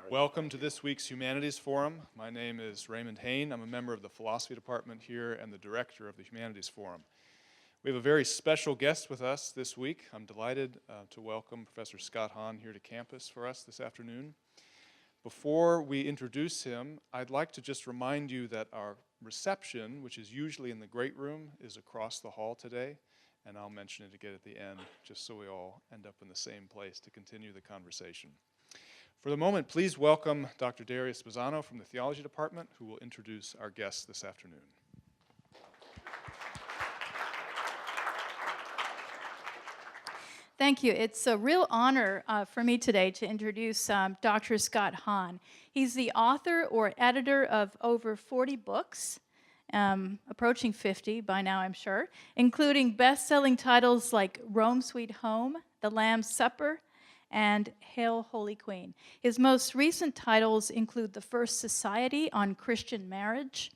Welcome to this week's Humanities Forum. My name is Raymond Hahn. I'm a member of the Philosophy Department here and the director of the Humanities Forum. We have a very special guest with us this week. I'm delighted to welcome Professor Scott Hahn here to campus for us this afternoon. Before we introduce him, I'd like to just remind you that our reception, which is usually in the great room, is across the hall today, and I'll mention it again at the end, just so we all end up in the same place to continue the conversation. For the moment, please welcome Dr. Darius Bazzano from the Theology Department, who will introduce our guests this afternoon. Thank you. It's a real honor for me today to introduce Dr. Scott Hahn. He's the author or editor of over 40 books, approaching 50 by now, I'm sure, including best-selling titles like Rome, Sweet Home, The Lamb's Supper, and Hail, Holy Queen. His most recent titles include The First Society on Christian Marriage,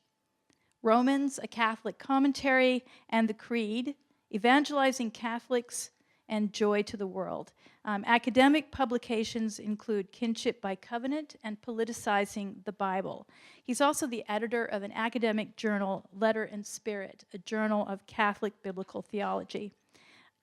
Romans, a Catholic Commentary, and The Creed, Evangelizing Catholics, and Joy to the World. Academic publications include Kinship by Covenant and Politicizing the Bible. He's also the editor of an academic journal, Letter and Spirit, a journal of Catholic Biblical Theology.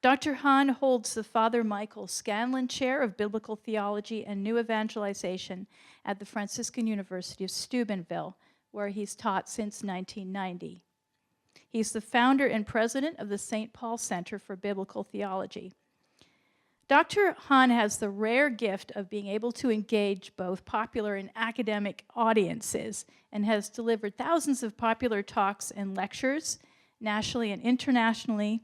Dr. Hahn holds the Father Michael Scanlan Chair of Biblical Theology and New Evangelization at the Franciscan University of Steubenville, where he's taught since 1990. He's the founder and president of the St. Paul Center for Biblical Theology. Dr. Hahn has the rare gift of being able to engage both popular and academic audiences and has delivered thousands of popular talks and lectures, nationally and internationally,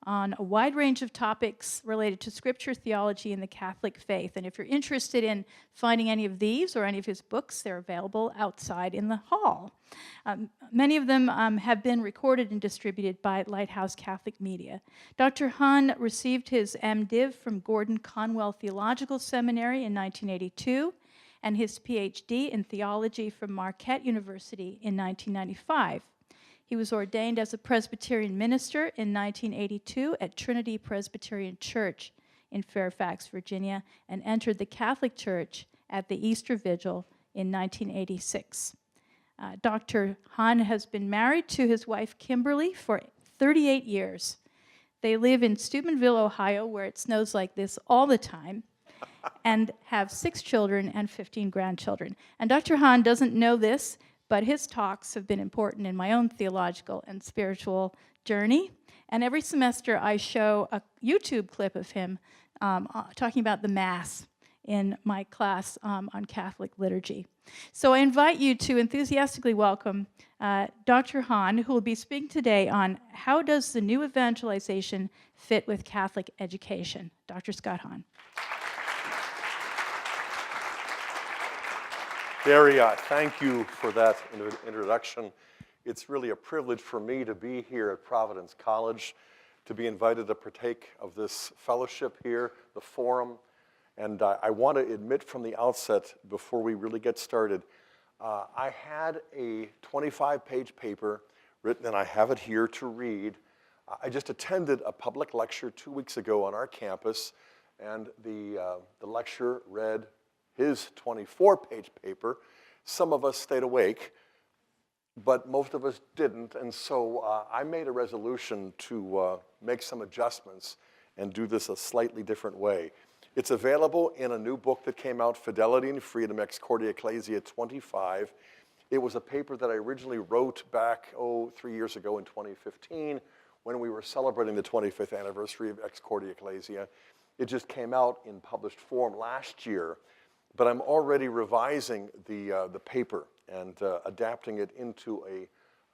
on a wide range of topics related to Scripture, theology, and the Catholic faith. And if you're interested in finding any of these or any of his books, they're available outside in the hall. Many of them have been recorded and distributed by Lighthouse Catholic Media. Dr. Hahn received his MDiv from Gordon Conwell Theological Seminary in 1982 and his PhD in theology from Marquette University in 1995. He was ordained as a Presbyterian minister in 1982 at Trinity Presbyterian Church in Fairfax, Virginia, and entered the Catholic Church at the Easter Vigil in 1986. Dr. Hahn has been married to his wife, Kimberly, for 38 years. They live in Steubenville, Ohio, where it snows like this all the time, and have 6 children and 15 grandchildren. And Dr. Hahn doesn't know this, but his talks have been important in my own theological and spiritual journey. And every semester I show a YouTube clip of him talking about the Mass in my class on Catholic liturgy. So I invite you to enthusiastically welcome Dr. Hahn, who will be speaking today on how does the new evangelization fit with Catholic education. Dr. Scott Hahn. Daria, thank you for that introduction. It's really a privilege for me to be here at Providence College, to be invited to partake of this fellowship here, the forum. And I want to admit from the outset, before we really get started, I had a 25-page paper written, and I have it here to read. I just attended a public lecture 2 weeks ago on our campus, and the lecturer read his 24-page paper. Some of us stayed awake, but most of us didn't, and so I made a resolution to make some adjustments and do this a slightly different way. It's available in a new book that came out, Fidelity and Freedom, Ex Cordia Ecclesia 25. It was a paper that I originally wrote back, 3 years ago in 2015, when we were celebrating the 25th anniversary of Ex Cordia Ecclesia. It just came out in published form last year. But I'm already revising the paper and adapting it into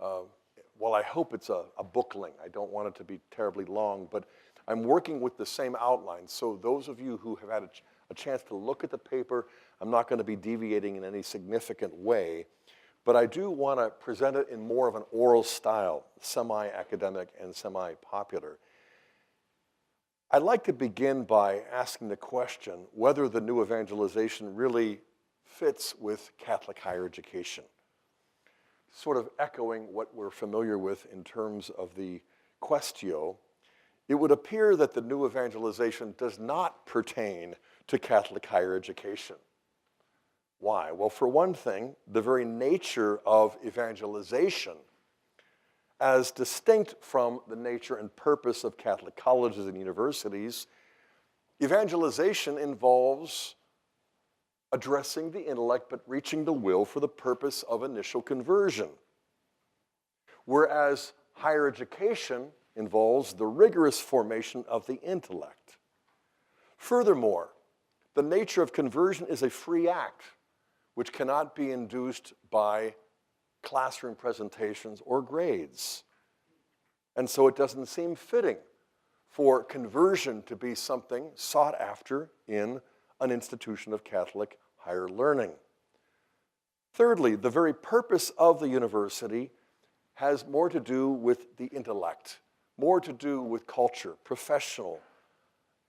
well, I hope it's a bookling. I don't want it to be terribly long, but I'm working with the same outline. So those of you who have had a chance to look at the paper, I'm not going to be deviating in any significant way, but I do want to present it in more of an oral style, semi-academic and semi-popular. I'd like to begin by asking the question whether the new evangelization really fits with Catholic higher education, sort of echoing what we're familiar with in terms of the quaestio. It would appear that the new evangelization does not pertain to Catholic higher education. Why? Well, for one thing, the very nature of evangelization, as distinct from the nature and purpose of Catholic colleges and universities, evangelization involves addressing the intellect but reaching the will for the purpose of initial conversion. Whereas higher education involves the rigorous formation of the intellect. Furthermore, the nature of conversion is a free act, which cannot be induced by classroom presentations or grades. And so it doesn't seem fitting for conversion to be something sought after in an institution of Catholic higher learning. Thirdly, the very purpose of the university has more to do with the intellect, more to do with culture, professional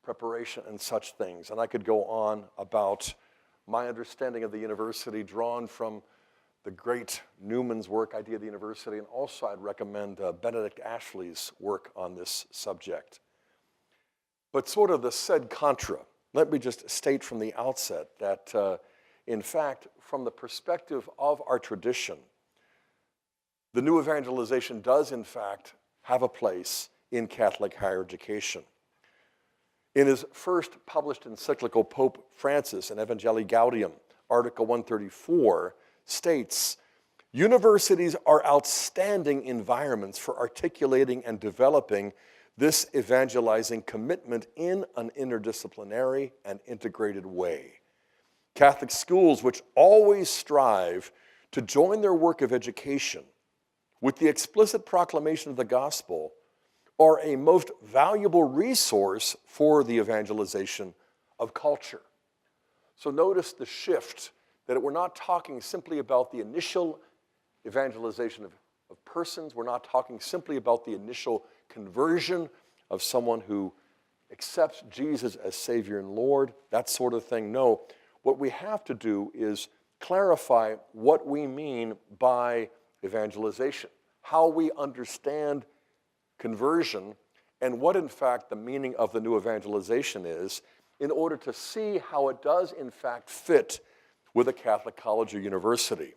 preparation, and such things. And I could go on about my understanding of the university drawn from the great Newman's work, Idea of the University, and also I'd recommend Benedict Ashley's work on this subject. But sort of the sed contra, let me just state from the outset that, in fact, from the perspective of our tradition, the new evangelization does, in fact, have a place in Catholic higher education. In his first published encyclical, Pope Francis in Evangelii Gaudium, Article 134, states, universities are outstanding environments for articulating and developing this evangelizing commitment in an interdisciplinary and integrated way. Catholic schools, which always strive to join their work of education with the explicit proclamation of the gospel, are a most valuable resource for the evangelization of culture. So notice the shift, that we're not talking simply about the initial evangelization of persons. We're not talking simply about the initial conversion of someone who accepts Jesus as Savior and Lord, that sort of thing. No, what we have to do is clarify what we mean by evangelization, how we understand conversion, and what in fact the meaning of the new evangelization is, in order to see how it does in fact fit with a Catholic college or university.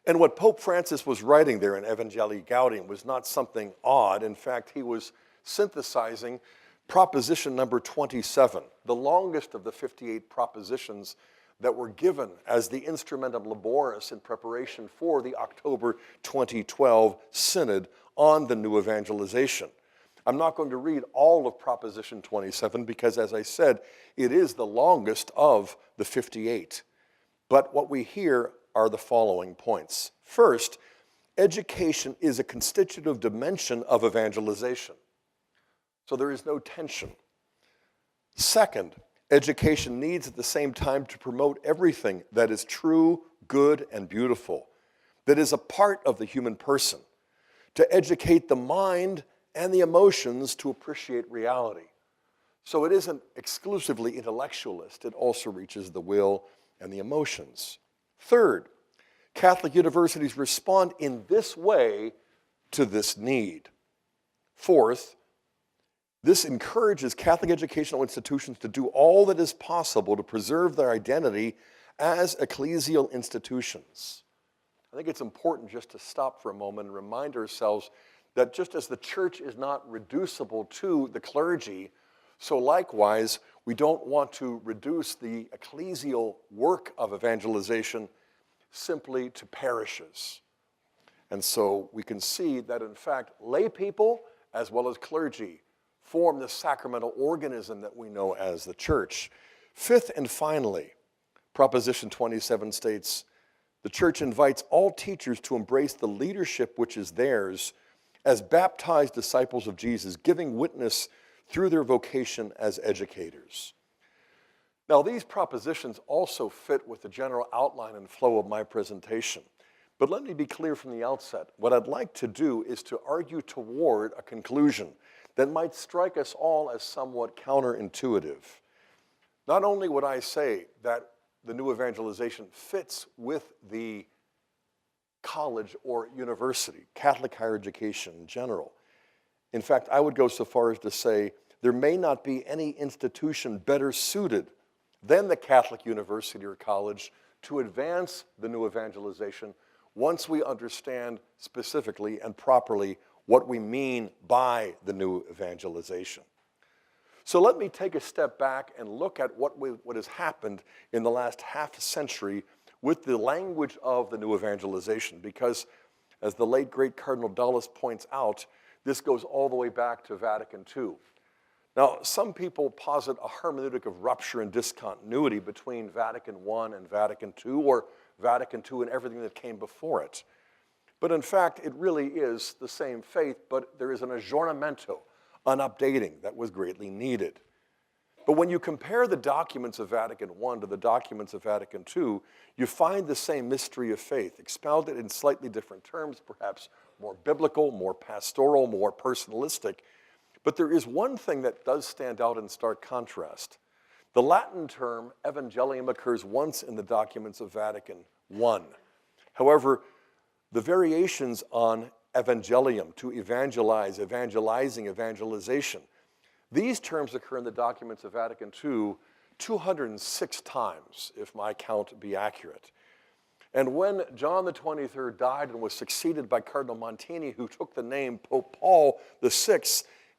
And what Pope Francis was writing there in Evangelii Gaudium was not something odd. In fact, he was synthesizing proposition number 27, the longest of the 58 propositions that were given as the instrumentum laboris in preparation for the October 2012 Synod on the new evangelization. I'm not going to read all of Proposition 27 because, as I said, it is the longest of the 58. But what we hear are the following points. First, education is a constitutive dimension of evangelization. So there is no tension. Second, education needs at the same time to promote everything that is true, good, and beautiful, that is a part of the human person, to educate the mind and the emotions to appreciate reality. So it isn't exclusively intellectualist, it also reaches the will and the emotions. Third, Catholic universities respond in this way to this need. Fourth, this encourages Catholic educational institutions to do all that is possible to preserve their identity as ecclesial institutions. I think it's important just to stop for a moment and remind ourselves that just as the church is not reducible to the clergy, so likewise, we don't want to reduce the ecclesial work of evangelization simply to parishes. And so we can see that, in fact, lay people as well as clergy form the sacramental organism that we know as the church. Fifth and finally, Proposition 27 states, the church invites all teachers to embrace the leadership which is theirs as baptized disciples of Jesus, giving witness through their vocation as educators. Now, these propositions also fit with the general outline and flow of my presentation. But let me be clear from the outset. What I'd like to do is to argue toward a conclusion that might strike us all as somewhat counterintuitive. Not only would I say that the new evangelization fits with the college or university, Catholic higher education in general. In fact, I would go so far as to say there may not be any institution better suited then the Catholic university or college to advance the new evangelization once we understand specifically and properly what we mean by the new evangelization. So let me take a step back and look at what has happened in the last half century with the language of the new evangelization, because as the late, great Cardinal Dulles points out, this goes all the way back to Vatican II. Now, some people posit a hermeneutic of rupture and discontinuity between Vatican I and Vatican II, or Vatican II and everything that came before it. But in fact, it really is the same faith, but there is an aggiornamento, an updating that was greatly needed. But when you compare the documents of Vatican I to the documents of Vatican II, you find the same mystery of faith, expounded in slightly different terms, perhaps more biblical, more pastoral, more personalistic. But there is one thing that does stand out in stark contrast. The Latin term evangelium occurs once in the documents of Vatican I. However, the variations on evangelium, to evangelize, evangelizing, evangelization, these terms occur in the documents of Vatican II 206 times, if my count be accurate. And when John the 23rd died and was succeeded by Cardinal Montini, who took the name Pope Paul VI,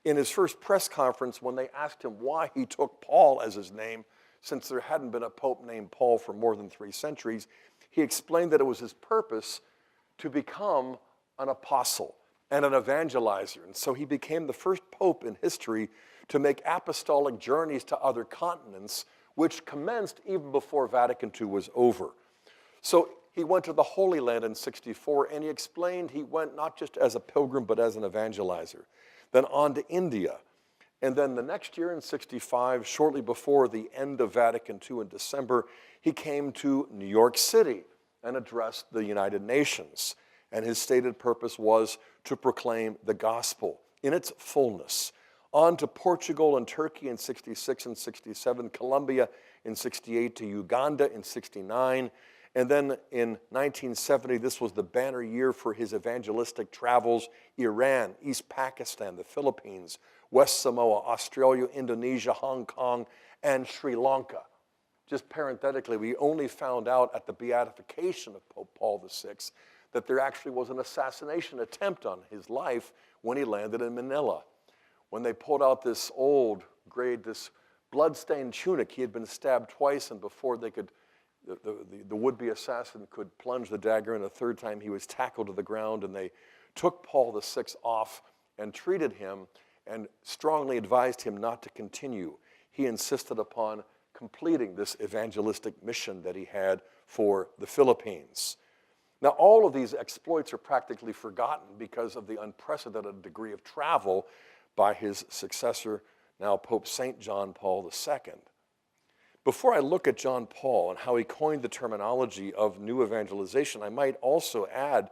in his first press conference, when they asked him why he took Paul as his name, since there hadn't been a pope named Paul for more than 3 centuries, he explained that it was his purpose to become an apostle and an evangelizer. And so he became the first pope in history to make apostolic journeys to other continents, which commenced even before Vatican II was over. So he went to the Holy Land in 64, and he explained he went not just as a pilgrim, but as an evangelizer. Then on to India. And then the next year in 65, shortly before the end of Vatican II in December, he came to New York City and addressed the United Nations. And his stated purpose was to proclaim the gospel in its fullness. On to Portugal and Turkey in 66 and 67, Colombia in 68, to Uganda in 69. And then in 1970, this was the banner year for his evangelistic travels: Iran, East Pakistan, the Philippines, West Samoa, Australia, Indonesia, Hong Kong, and Sri Lanka. Just parenthetically, we only found out at the beatification of Pope Paul VI that there actually was an assassination attempt on his life when he landed in Manila. When they pulled out this old, this blood-stained tunic, he had been stabbed twice, and before they could, the would-be assassin could plunge the dagger, and a third time he was tackled to the ground, and they took Paul VI off and treated him and strongly advised him not to continue. He insisted upon completing this evangelistic mission that he had for the Philippines. Now, all of these exploits are practically forgotten because of the unprecedented degree of travel by his successor, now Pope St. John Paul II. Before I look at John Paul and how he coined the terminology of new evangelization, I might also add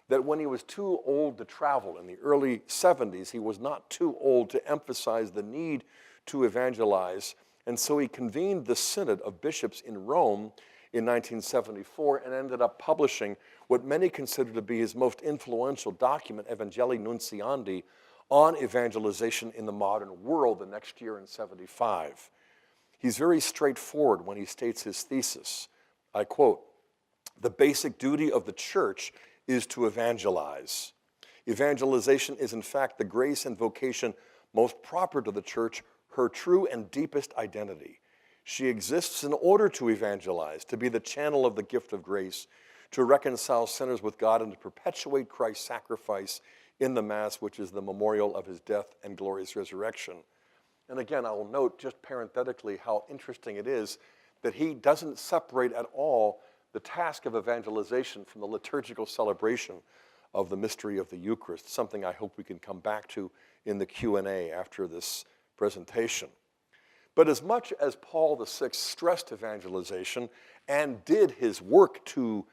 that when he was too old to travel in the early 70s, he was not too old to emphasize the need to evangelize, and so he convened the Synod of Bishops in Rome in 1974 and ended up publishing what many consider to be his most influential document, Evangelii Nuntiandi, on evangelization in the modern world the next year in 75. He's very straightforward when he states his thesis. I quote, "The basic duty of the church is to evangelize. Evangelization is in fact the grace and vocation most proper to the church, her true and deepest identity. She exists in order to evangelize, to be the channel of the gift of grace, to reconcile sinners with God, and to perpetuate Christ's sacrifice in the Mass, which is the memorial of his death and glorious resurrection." And again, I will note just parenthetically how interesting it is that he doesn't separate at all the task of evangelization from the liturgical celebration of the mystery of the Eucharist, something I hope we can come back to in the Q&A after this presentation. But as much as Paul VI stressed evangelization and did his work to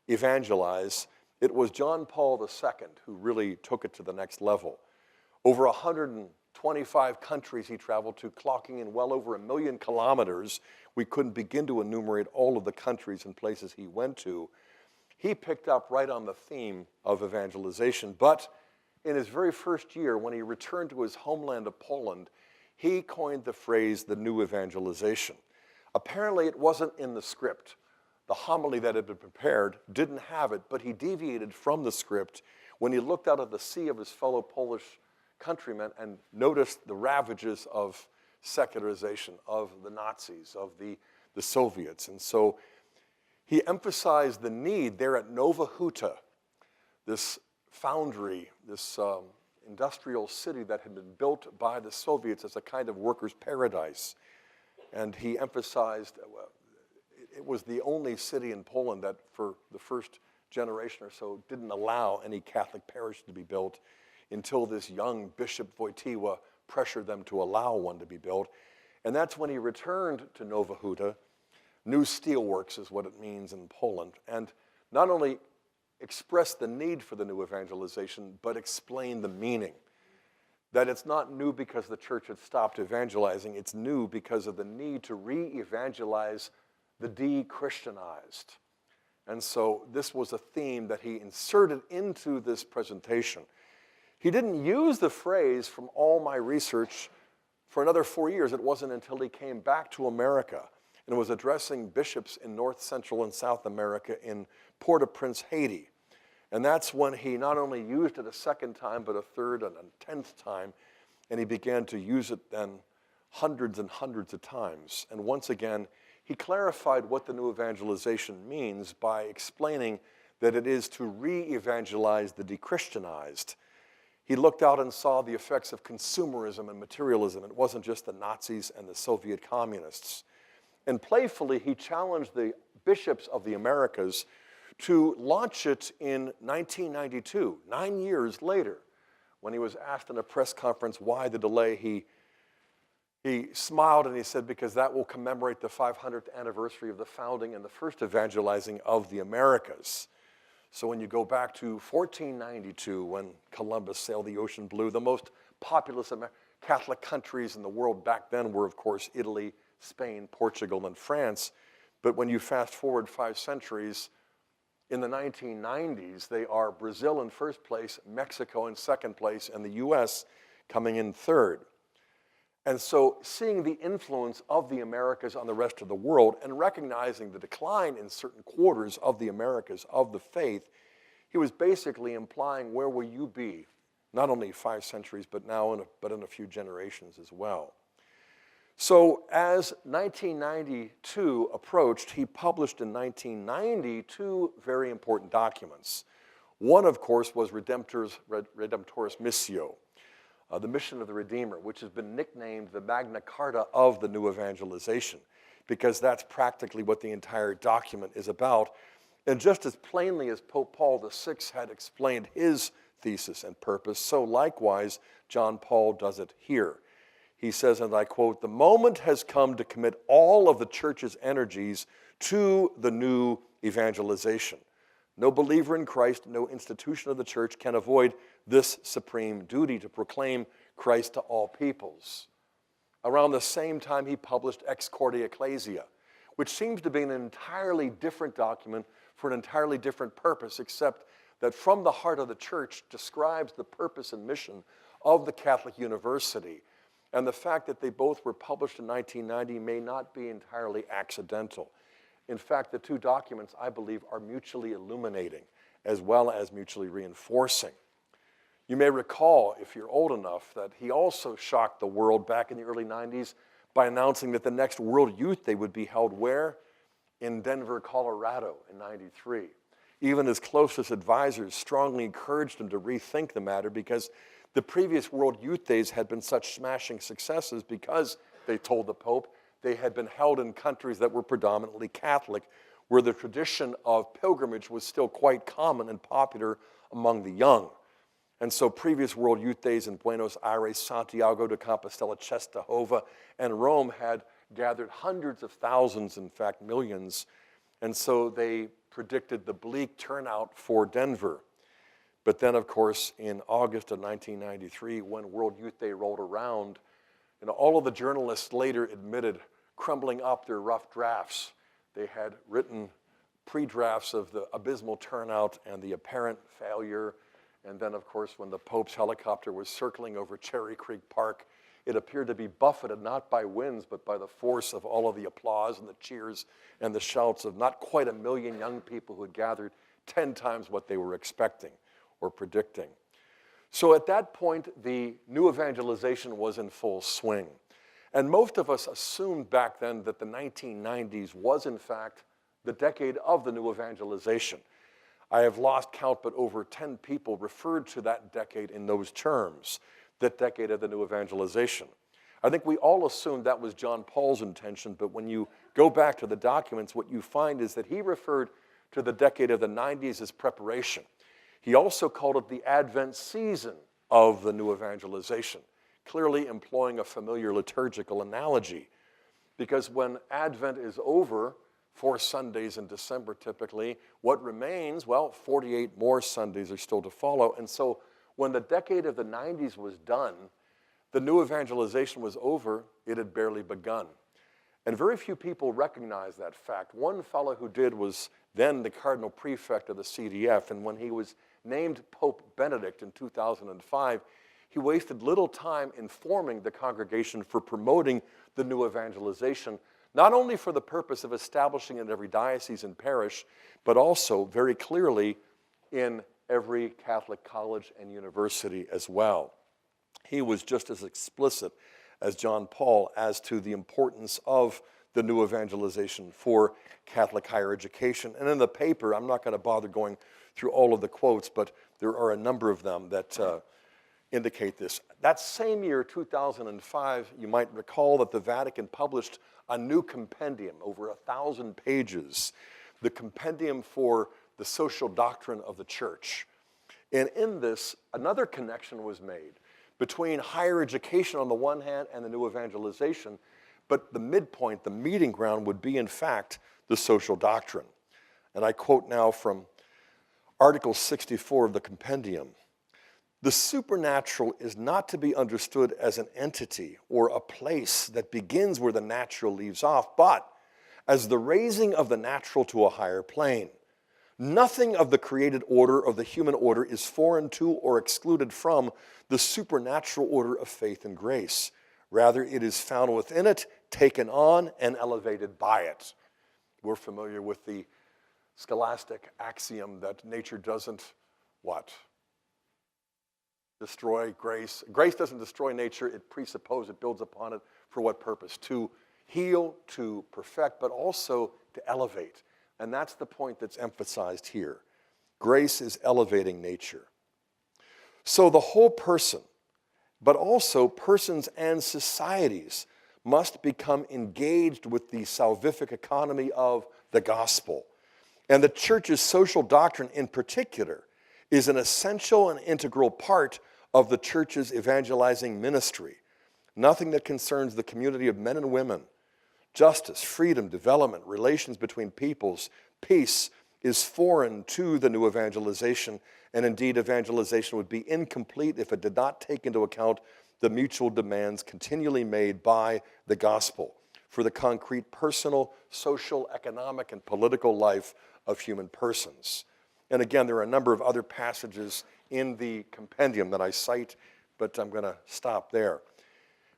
evangelize, it was John Paul II who really took it to the next level. Over 125 countries he traveled to, clocking in well over 1 million kilometers. We couldn't begin to enumerate all of the countries and places he went to. He picked up right on the theme of evangelization, but in his very first year, when he returned to his homeland of Poland, he coined the phrase, the new evangelization. Apparently, it wasn't in the script. The homily that had been prepared didn't have it, but he deviated from the script when he looked out at the sea of his fellow Polish countrymen and noticed the ravages of secularization, of the Nazis, of the Soviets. And so he emphasized the need there at Nova Huta, this foundry, this industrial city that had been built by the Soviets as a kind of workers' paradise. And he emphasized, it was the only city in Poland that for the first generation or so didn't allow any Catholic parish to be built until this young Bishop Wojtyła pressured them to allow one to be built. And that's when he returned to Nova Huta. New steelworks is what it means in Poland. And not only expressed the need for the new evangelization, but explained the meaning. That it's not new because the church had stopped evangelizing, it's new because of the need to re-evangelize the de-Christianized. And so this was a theme that he inserted into this presentation. He didn't use the phrase from all my research for another 4 years. It wasn't until he came back to America and was addressing bishops in North, Central, and South America in Port-au-Prince, Haiti. And that's when he not only used it a second time, but a third and a 10th time, and he began to use it then hundreds and hundreds of times. And once again, he clarified what the new evangelization means by explaining that it is to re-evangelize the de-Christianized. He looked out and saw the effects of consumerism and materialism. It wasn't just the Nazis and the Soviet communists. And playfully, he challenged the bishops of the Americas to launch it in 1992, 9 years later. When he was asked in a press conference why the delay, he smiled and he said, because that will commemorate the 500th anniversary of the founding and the first evangelizing of the Americas. So when you go back to 1492, when Columbus sailed the ocean blue, the most populous Catholic countries in the world back then were, of course, Italy, Spain, Portugal, and France. But when you fast forward 5 centuries, in the 1990s, they are Brazil in first place, Mexico in second place, and the US coming in third. And so seeing the influence of the Americas on the rest of the world and recognizing the decline in certain quarters of the Americas of the faith, he was basically implying, where will you be? Not only 5 centuries, but now but in a few generations as well. So as 1992 approached, he published in 1990 2 very important documents. One, of course, was Redemptoris Missio, the mission of the Redeemer, which has been nicknamed the Magna Carta of the new evangelization, because that's practically what the entire document is about. And just as plainly as Pope Paul VI had explained his thesis and purpose, so likewise John Paul does it here. He says, and I quote, "The moment has come to commit all of the church's energies to the new evangelization. No believer in Christ, no institution of the church can avoid this supreme duty to proclaim Christ to all peoples." Around the same time, he published Ex Corde Ecclesia, which seems to be an entirely different document for an entirely different purpose, except that from the heart of the church describes the purpose and mission of the Catholic University. And the fact that they both were published in 1990 may not be entirely accidental. In fact, the 2 documents, I believe, are mutually illuminating as well as mutually reinforcing. You may recall, if you're old enough, that he also shocked the world back in the early 90s by announcing that the next World Youth Day would be held where? In Denver, Colorado in 93. Even his closest advisors strongly encouraged him to rethink the matter because the previous World Youth Days had been such smashing successes because, they told the Pope, they had been held in countries that were predominantly Catholic, where the tradition of pilgrimage was still quite common and popular among the young. And so previous World Youth Days in Buenos Aires, Santiago de Compostela, Czestochowa, and Rome had gathered hundreds of thousands, in fact millions. And so they predicted the bleak turnout for Denver. But then, of course, in August of 1993, when World Youth Day rolled around, all of the journalists later admitted crumbling up their rough drafts. They had written pre-drafts of the abysmal turnout and the apparent failure. And then, of course, when the Pope's helicopter was circling over Cherry Creek Park it appeared to be buffeted not by winds, but by the force of all of the applause and the cheers and the shouts of not quite 1 million young people who had gathered 10 times what they were expecting or predicting. So at that point, the new evangelization was in full swing. And most of us assumed back then that the 1990s was, in fact, the decade of the new evangelization. I have lost count, but over 10 people referred to that decade in those terms, that decade of the new evangelization. I think we all assumed that was John Paul's intention, but when you go back to the documents, what you find is that he referred to the decade of the 90s as preparation. He also called it the Advent season of the new evangelization, clearly employing a familiar liturgical analogy. Because when Advent is over, 4 Sundays in December typically, what remains, well, 48 more Sundays are still to follow. And so when the decade of the 90s was done, the new evangelization was over, it had barely begun. And very few people recognize that fact. One fellow who did was then the cardinal prefect of the CDF, and when he was named Pope Benedict in 2005, he wasted little time informing the congregation for promoting the new evangelization, not only for the purpose of establishing it in every diocese and parish, but also very clearly in every Catholic college and university as well. He was just as explicit as John Paul as to the importance of the new evangelization for Catholic higher education. And in the paper, I'm not going to bother going through all of the quotes, but there are a number of them that indicate this. That same year, 2005, you might recall that the Vatican published a new compendium, over 1,000 pages, the Compendium for the Social Doctrine of the Church. And in this, another connection was made between higher education on the one hand and the new evangelization, but the midpoint, the meeting ground, would be, in fact, the social doctrine. And I quote now from Article 64 of the compendium. The supernatural is not to be understood as an entity or a place that begins where the natural leaves off, but as the raising of the natural to a higher plane. Nothing of the created order of the human order is foreign to or excluded from the supernatural order of faith and grace. Rather, it is found within it, taken on, and elevated by it. We're familiar with the scholastic axiom that nature doesn't, what? Destroy grace. Grace doesn't destroy nature. It presupposes, it builds upon it. For what purpose? To heal, to perfect, but also to elevate. And that's the point that's emphasized here. Grace is elevating nature. So the whole person, but also persons and societies, must become engaged with the salvific economy of the gospel. And the church's social doctrine in particular is an essential and integral part of the church's evangelizing ministry. Nothing that concerns the community of men and women, justice, freedom, development, relations between peoples, peace, is foreign to the new evangelization, and indeed evangelization would be incomplete if it did not take into account the mutual demands continually made by the gospel for the concrete personal, social, economic, and political life of human persons. And again, there are a number of other passages in the compendium that I cite, but I'm going to stop there.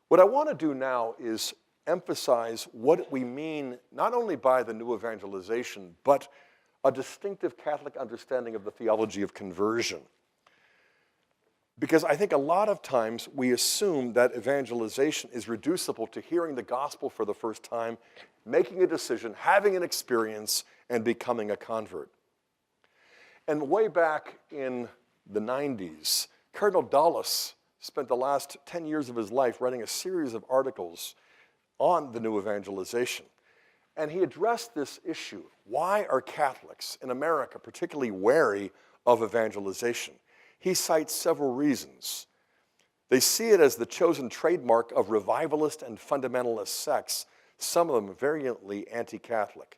What I want to do now is emphasize what we mean not only by the new evangelization, but a distinctive Catholic understanding of the theology of conversion. Because I think a lot of times we assume that evangelization is reducible to hearing the gospel for the first time, making a decision, having an experience, and becoming a convert. And way back in the 90s, Cardinal Dulles spent the last 10 years of his life writing a series of articles on the new evangelization. And he addressed this issue. Why are Catholics in America particularly wary of evangelization? He cites several reasons. They see it as the chosen trademark of revivalist and fundamentalist sects, some of them virulently anti-Catholic.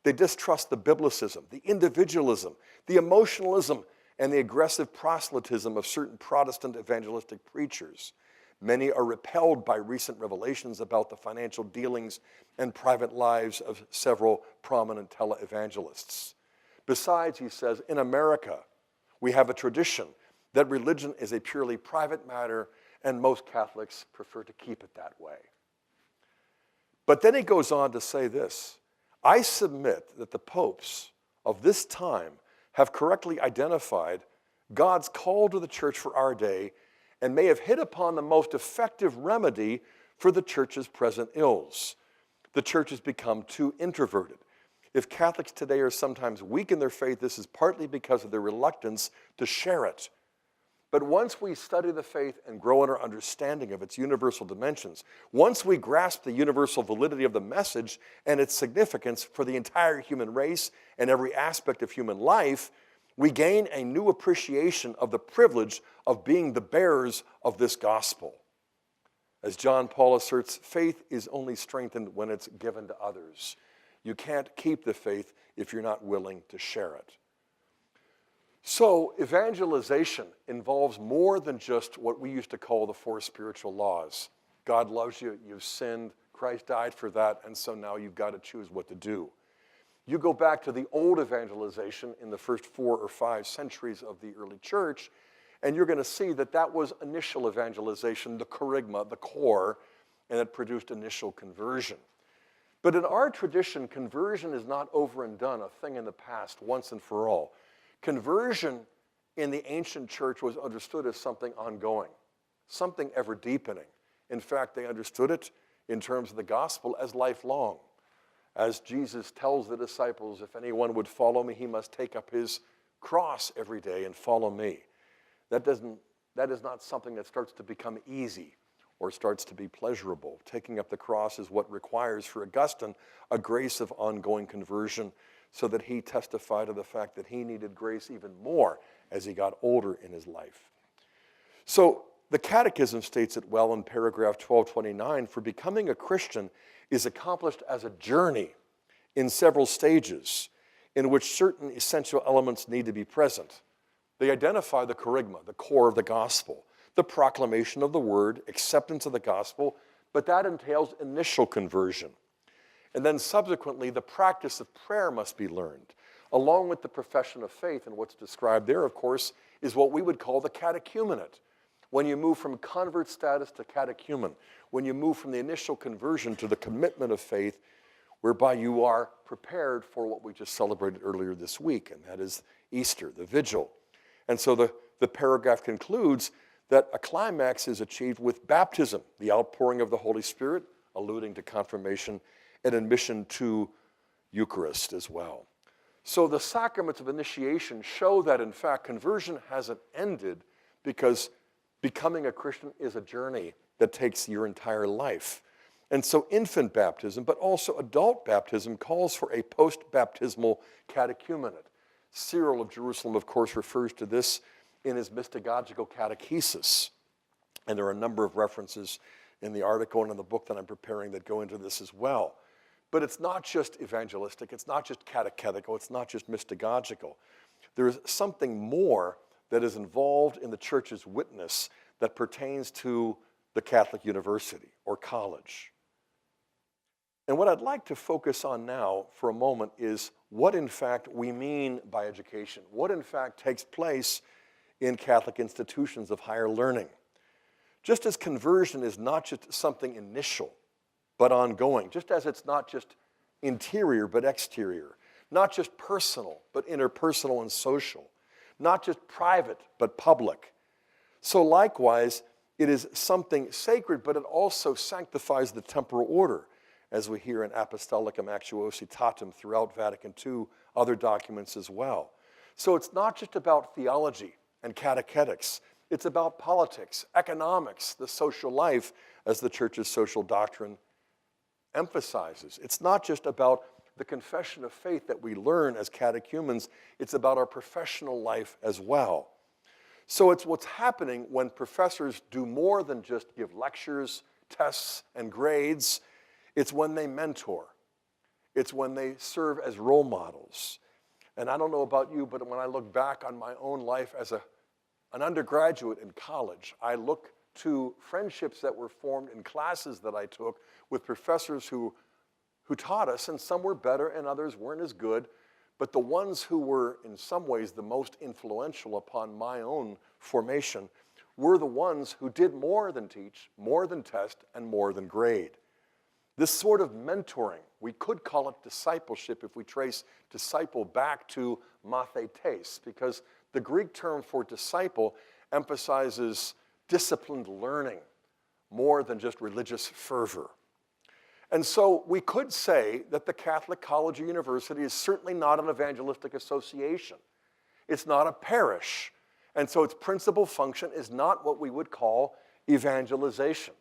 They distrust the biblicism, the individualism, the emotionalism, and the aggressive proselytism of certain Protestant evangelistic preachers. Many are repelled by recent revelations about the financial dealings and private lives of several prominent televangelists. Besides, he says, in America, we have a tradition that religion is a purely private matter and most Catholics prefer to keep it that way. But then he goes on to say this, I submit that the popes of this time have correctly identified God's call to the church for our day and may have hit upon the most effective remedy for the church's present ills. The church has become too introverted. If Catholics today are sometimes weak in their faith, this is partly because of their reluctance to share it. But once we study the faith and grow in our understanding of its universal dimensions, once we grasp the universal validity of the message and its significance for the entire human race and every aspect of human life, we gain a new appreciation of the privilege of being the bearers of this gospel. As John Paul asserts, faith is only strengthened when it's given to others. You can't keep the faith if you're not willing to share it. So, evangelization involves more than just what we used to call the four spiritual laws. God loves you, you've sinned, Christ died for that, and so now you've got to choose what to do. You go back to the old evangelization in the first 4 or 5 centuries of the early church, and you're going to see that that was initial evangelization, the kerygma, the core, and it produced initial conversion. But in our tradition, conversion is not over and done, a thing in the past, once and for all. Conversion in the ancient church was understood as something ongoing, something ever deepening. In fact, they understood it in terms of the gospel as lifelong. As Jesus tells the disciples, if anyone would follow me, he must take up his cross every day and follow me. That is not something that starts to become easy or starts to be pleasurable. Taking up the cross is what requires for Augustine a grace of ongoing conversion, so that he testified to the fact that he needed grace even more as he got older in his life. So the Catechism states it well in paragraph 1229, for becoming a Christian is accomplished as a journey in several stages in which certain essential elements need to be present. They identify the kerygma, the core of the gospel, the proclamation of the word, acceptance of the gospel, but that entails initial conversion. And then subsequently, the practice of prayer must be learned, along with the profession of faith. And what's described there, of course, is what we would call the catechumenate. When you move from convert status to catechumen, when you move from the initial conversion to the commitment of faith, whereby you are prepared for what we just celebrated earlier this week, and that is Easter, the vigil. And so the paragraph concludes that a climax is achieved with baptism, the outpouring of the Holy Spirit, alluding to confirmation, and admission to Eucharist as well. So the sacraments of initiation show that, in fact, conversion hasn't ended, because becoming a Christian is a journey that takes your entire life. And so infant baptism, but also adult baptism, calls for a post-baptismal catechumenate. Cyril of Jerusalem, of course, refers to this in his mystagogical catechesis. And there are a number of references in the article and in the book that I'm preparing that go into this as well. But it's not just evangelistic, it's not just catechetical, it's not just mystagogical. There's something more that is involved in the church's witness that pertains to the Catholic university or college. And what I'd like to focus on now for a moment is what in fact we mean by education, what in fact takes place in Catholic institutions of higher learning. Just as conversion is not just something initial, but ongoing, just as it's not just interior but exterior, not just personal but interpersonal and social, not just private but public. So likewise, it is something sacred, but it also sanctifies the temporal order, as we hear in Apostolicam Actuositatem throughout Vatican II, other documents as well. So it's not just about theology and catechetics, it's about politics, economics, the social life, as the church's social doctrine emphasizes. It's not just about the confession of faith that we learn as catechumens, it's about our professional life as well. So it's what's happening when professors do more than just give lectures, tests, and grades. It's when they mentor. It's when they serve as role models. And I don't know about you, but when I look back on my own life as an undergraduate in college, I look to friendships that were formed in classes that I took with professors who taught us, and some were better and others weren't as good, but the ones who were in some ways the most influential upon my own formation were the ones who did more than teach, more than test, and more than grade. This sort of mentoring, we could call it discipleship if we trace disciple back to mathetes, because the Greek term for disciple emphasizes disciplined learning more than just religious fervor. And so we could say that the Catholic College or University is certainly not an evangelistic association. It's not a parish. And so its principal function is not what we would call evangelization.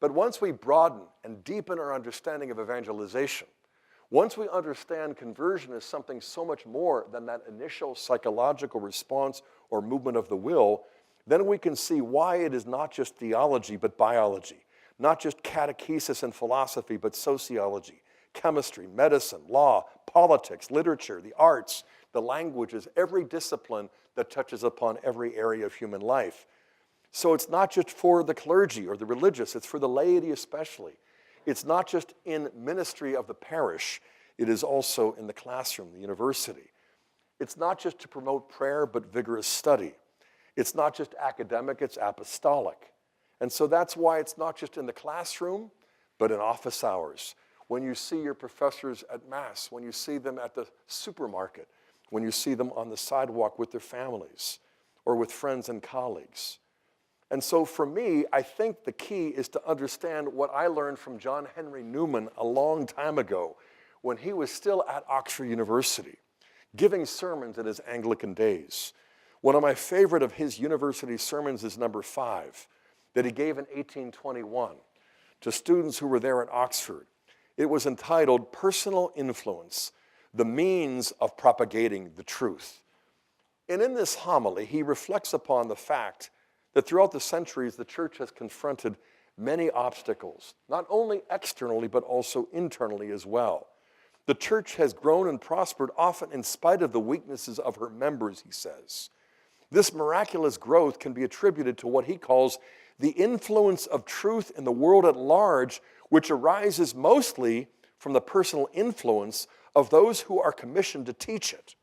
But once we broaden and deepen our understanding of evangelization, once we understand conversion as something so much more than that initial psychological response or movement of the will, then we can see why it is not just theology but biology, not just catechesis and philosophy but sociology, chemistry, medicine, law, politics, literature, the arts, the languages, every discipline that touches upon every area of human life. So it's not just for the clergy or the religious, it's for the laity especially. It's not just in ministry of the parish, it is also in the classroom, the university. It's not just to promote prayer, but vigorous study. It's not just academic, it's apostolic. And so that's why it's not just in the classroom, but in office hours. When you see your professors at Mass, when you see them at the supermarket, when you see them on the sidewalk with their families or with friends and colleagues. And so for me, I think the key is to understand what I learned from John Henry Newman a long time ago when he was still at Oxford University, giving sermons in his Anglican days. One of my favorite of his university sermons is number 5, that he gave in 1821 to students who were there at Oxford. It was entitled Personal Influence, the Means of Propagating the Truth. And in this homily, he reflects upon the fact that throughout the centuries, the church has confronted many obstacles, not only externally, but also internally as well. The church has grown and prospered often in spite of the weaknesses of her members, he says. This miraculous growth can be attributed to what he calls the influence of truth in the world at large, which arises mostly from the personal influence of those who are commissioned to teach it.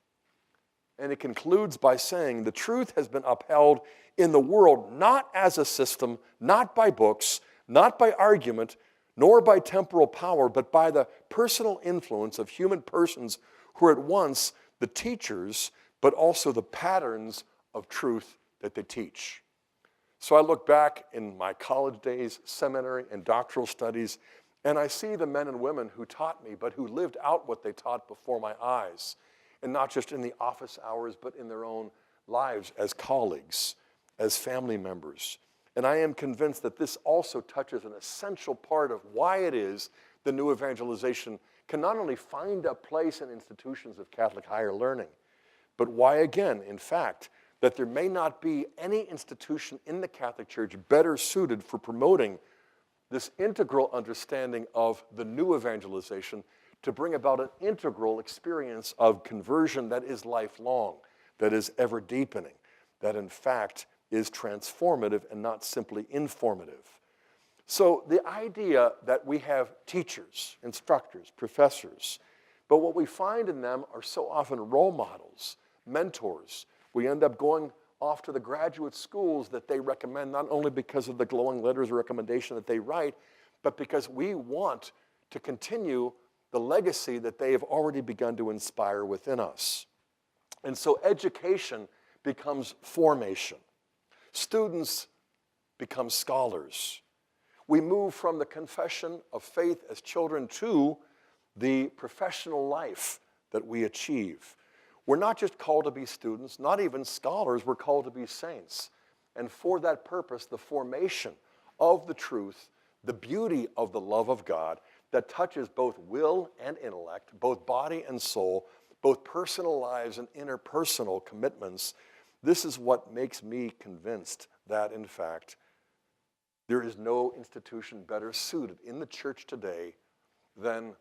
And it concludes by saying the truth has been upheld in the world not as a system, not by books, not by argument, nor by temporal power, but by the personal influence of human persons who are at once the teachers, but also the patterns of truth that they teach. So I look back in my college days, seminary, and doctoral studies, and I see the men and women who taught me, but who lived out what they taught before my eyes, and not just in the office hours, but in their own lives as colleagues, as family members. And I am convinced that this also touches an essential part of why it is the new evangelization can not only find a place in institutions of Catholic higher learning, but why again, in fact, that there may not be any institution in the Catholic Church better suited for promoting this integral understanding of the new evangelization to bring about an integral experience of conversion that is lifelong, that is ever deepening, that in fact is transformative and not simply informative. So the idea that we have teachers, instructors, professors, but what we find in them are so often role models, mentors. We end up going off to the graduate schools that they recommend, not only because of the glowing letters of recommendation that they write, but because we want to continue the legacy that they have already begun to inspire within us. And so education becomes formation. Students become scholars. We move from the confession of faith as children to the professional life that we achieve. We're not just called to be students, not even scholars, we're called to be saints. And for that purpose, the formation of the truth, the beauty of the love of God that touches both will and intellect, both body and soul, both personal lives and interpersonal commitments, this is what makes me convinced that, in fact, there is no institution better suited in the church today than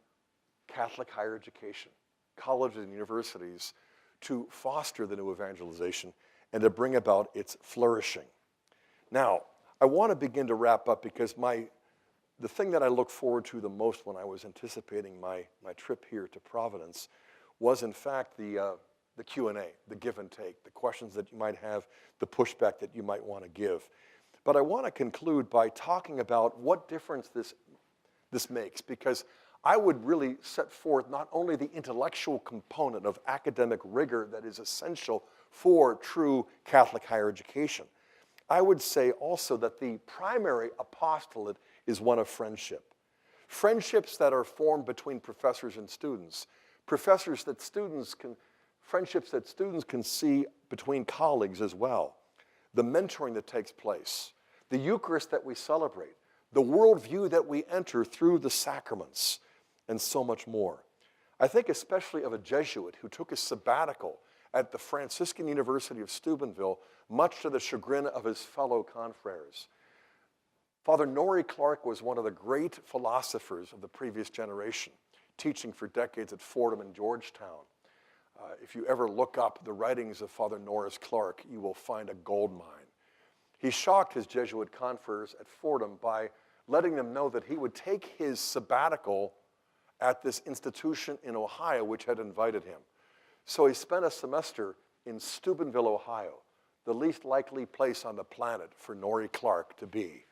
Catholic higher education, colleges and universities, to foster the new evangelization and to bring about its flourishing. Now, I want to begin to wrap up because the thing that I look forward to the most when I was anticipating my trip here to Providence was, in fact, the the Q&A, the give and take, the questions that you might have, the pushback that you might want to give. But I want to conclude by talking about what difference this makes, because I would really set forth not only the intellectual component of academic rigor that is essential for true Catholic higher education. I would say also that the primary apostolate is one of friendship. Friendships that are formed between professors and students. Friendships that students can see between colleagues as well. The mentoring that takes place. The Eucharist that we celebrate. The worldview that we enter through the sacraments. And so much more. I think especially of a Jesuit who took a sabbatical at the Franciscan University of Steubenville, much to the chagrin of his fellow confreres. Father Norrie Clarke was one of the great philosophers of the previous generation, teaching for decades at Fordham and Georgetown. If you ever look up the writings of Father Norris Clarke, you will find a gold mine. He shocked his Jesuit confreres at Fordham by letting them know that he would take his sabbatical at this institution in Ohio which had invited him. So he spent a semester in Steubenville, Ohio, the least likely place on the planet for Norrie Clarke to be.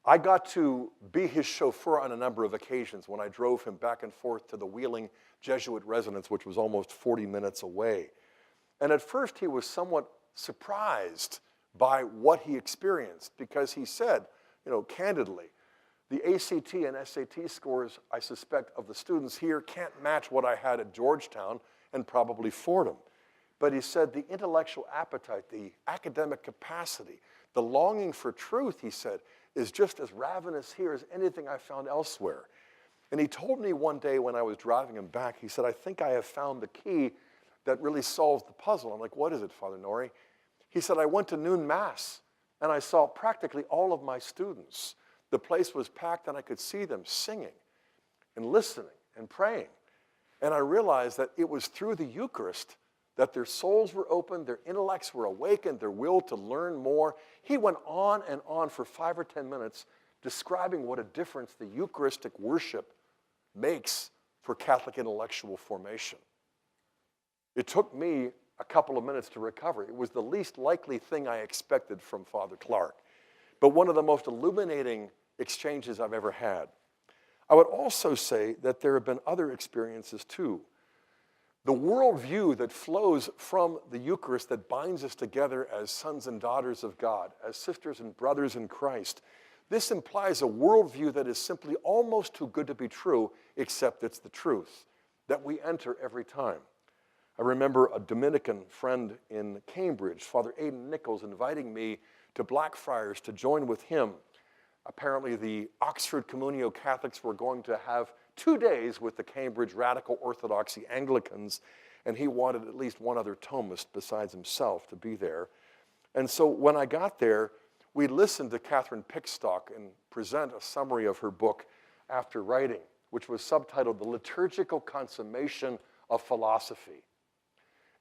I got to be his chauffeur on a number of occasions when I drove him back and forth to the Wheeling Jesuit residence, which was almost 40 minutes away. And at first he was somewhat surprised by what he experienced, because he said, candidly, the ACT and SAT scores, I suspect, of the students here can't match what I had at Georgetown and probably Fordham. But he said the intellectual appetite, the academic capacity, the longing for truth, he said, is just as ravenous here as anything I found elsewhere. And he told me one day when I was driving him back, he said, I think I have found the key that really solves the puzzle. I'm like, what is it, Father Norrie? He said, I went to noon mass and I saw practically all of my students. The place was packed and I could see them singing and listening and praying. And I realized that it was through the Eucharist that their souls were opened, their intellects were awakened, their will to learn more. He went on and on for 5 or 10 minutes describing what a difference the Eucharistic worship makes for Catholic intellectual formation. It took me a couple of minutes to recover. It was the least likely thing I expected from Father Clarke, but one of the most illuminating exchanges I've ever had. I would also say that there have been other experiences too. The worldview that flows from the Eucharist that binds us together as sons and daughters of God, as sisters and brothers in Christ, this implies a worldview that is simply almost too good to be true, except it's the truth that we enter every time. I remember a Dominican friend in Cambridge, Father Aidan Nichols, inviting me to Blackfriars to join with him. Apparently the Oxford Communio Catholics were going to have 2 days with the Cambridge Radical Orthodoxy Anglicans, and he wanted at least one other Thomist besides himself to be there. And so when I got there, we listened to Catherine Pickstock and present a summary of her book after writing, which was subtitled The Liturgical Consummation of Philosophy.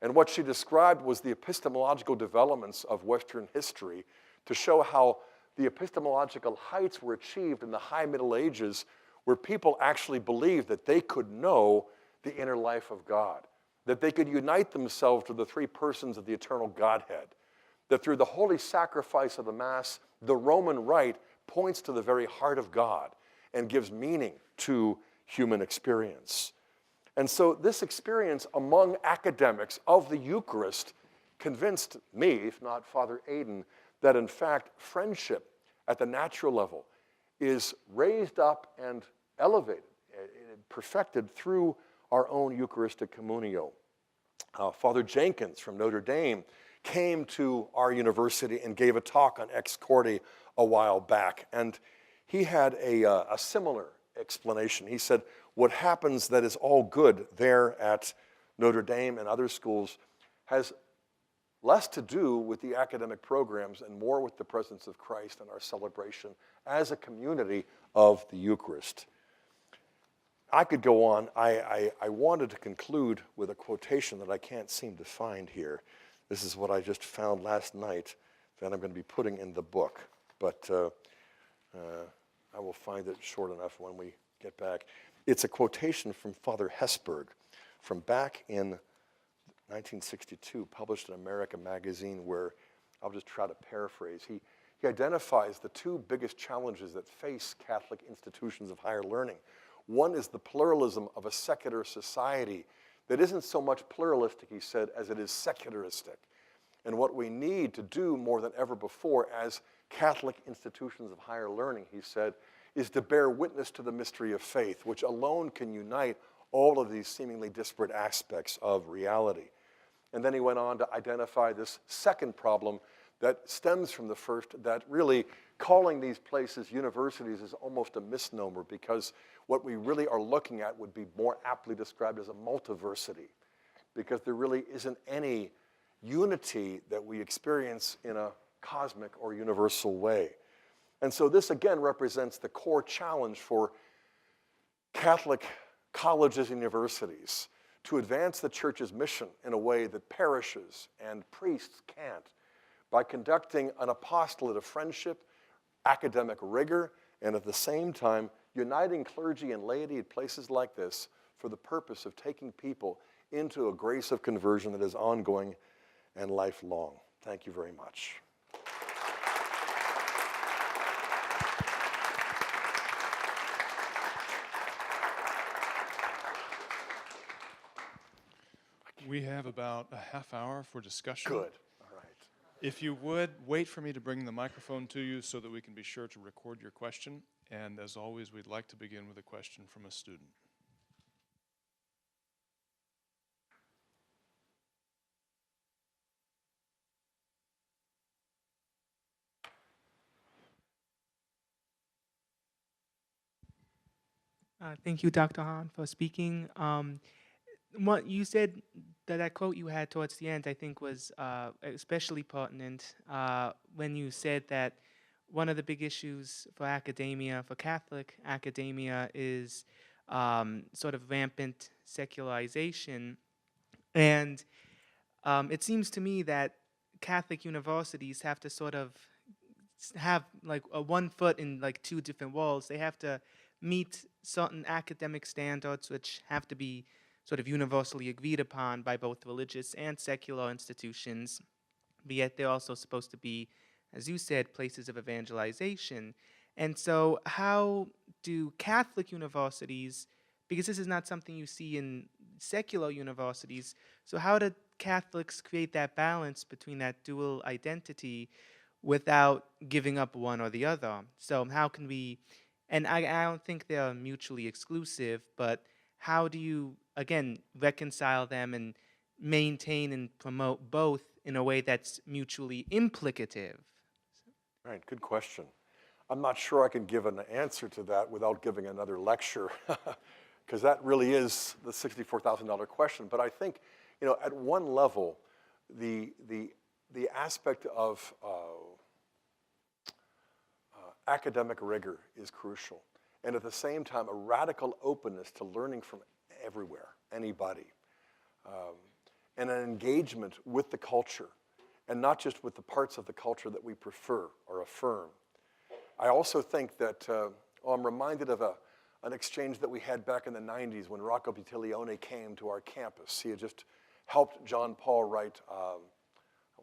And what she described was the epistemological developments of Western history to show how the epistemological heights were achieved in the high Middle Ages, where people actually believed that they could know the inner life of God, that they could unite themselves to the three persons of the eternal Godhead, that through the holy sacrifice of the Mass, the Roman Rite points to the very heart of God and gives meaning to human experience. And so this experience among academics of the Eucharist convinced me, if not Father Aidan, that in fact friendship at the natural level is raised up and elevated, perfected through our own Eucharistic communio. Father Jenkins from Notre Dame came to our university and gave a talk on Ex Corde a while back, and he had a similar explanation. He said, what happens that is all good there at Notre Dame and other schools has less to do with the academic programs and more with the presence of Christ and our celebration as a community of the Eucharist. I could go on. I wanted to conclude with a quotation that I can't seem to find here. This is what I just found last night that I'm going to be putting in the book, but I will find it short enough when we get back. It's a quotation from Father Hesburgh from back in 1962, published in America magazine, where I'll just try to paraphrase. He identifies the two biggest challenges that face Catholic institutions of higher learning. One is the pluralism of a secular society that isn't so much pluralistic, he said, as it is secularistic. And what we need to do more than ever before as Catholic institutions of higher learning, he said, is to bear witness to the mystery of faith, which alone can unite all of these seemingly disparate aspects of reality. And then he went on to identify this second problem that stems from the first, that really calling these places universities is almost a misnomer, because what we really are looking at would be more aptly described as a multiversity, because there really isn't any unity that we experience in a cosmic or universal way. And so this again represents the core challenge for Catholic colleges and universities to advance the church's mission in a way that parishes and priests can't, by conducting an apostolate of friendship, academic rigor, and at the same time uniting clergy and laity at places like this for the purpose of taking people into a grace of conversion that is ongoing and lifelong. Thank you very much. We have about a half hour for discussion. Good. All right. If you would, wait for me to bring the microphone to you so that we can be sure to record your question. And as always, we'd like to begin with a question from a student. Thank you, Dr. Hahn, for speaking. What you said, that quote you had towards the end, I think was especially pertinent when you said that one of the big issues for academia, for Catholic academia, is sort of rampant secularization. And it seems to me that Catholic universities have to sort of have like a one foot in like two different walls. They have to meet certain academic standards which have to be sort of universally agreed upon by both religious and secular institutions, but yet they're also supposed to be, as you said, places of evangelization. And so how do Catholic universities, because this is not something you see in secular universities, so how do Catholics create that balance between that dual identity without giving up one or the other? So how can we, and I don't think they're mutually exclusive, but how do you, again, reconcile them and maintain and promote both in a way that's mutually implicative? Right, good question. I'm not sure I can give an answer to that without giving another lecture, because that really is the $64,000 question. But I think, you know, at one level, the aspect of academic rigor is crucial. And at the same time, a radical openness to learning from everywhere, anybody, and an engagement with the culture, and not just with the parts of the culture that we prefer or affirm. I also think that, I'm reminded of an exchange that we had back in the 90s when Rocco Buttiglione came to our campus. He had just helped John Paul write, I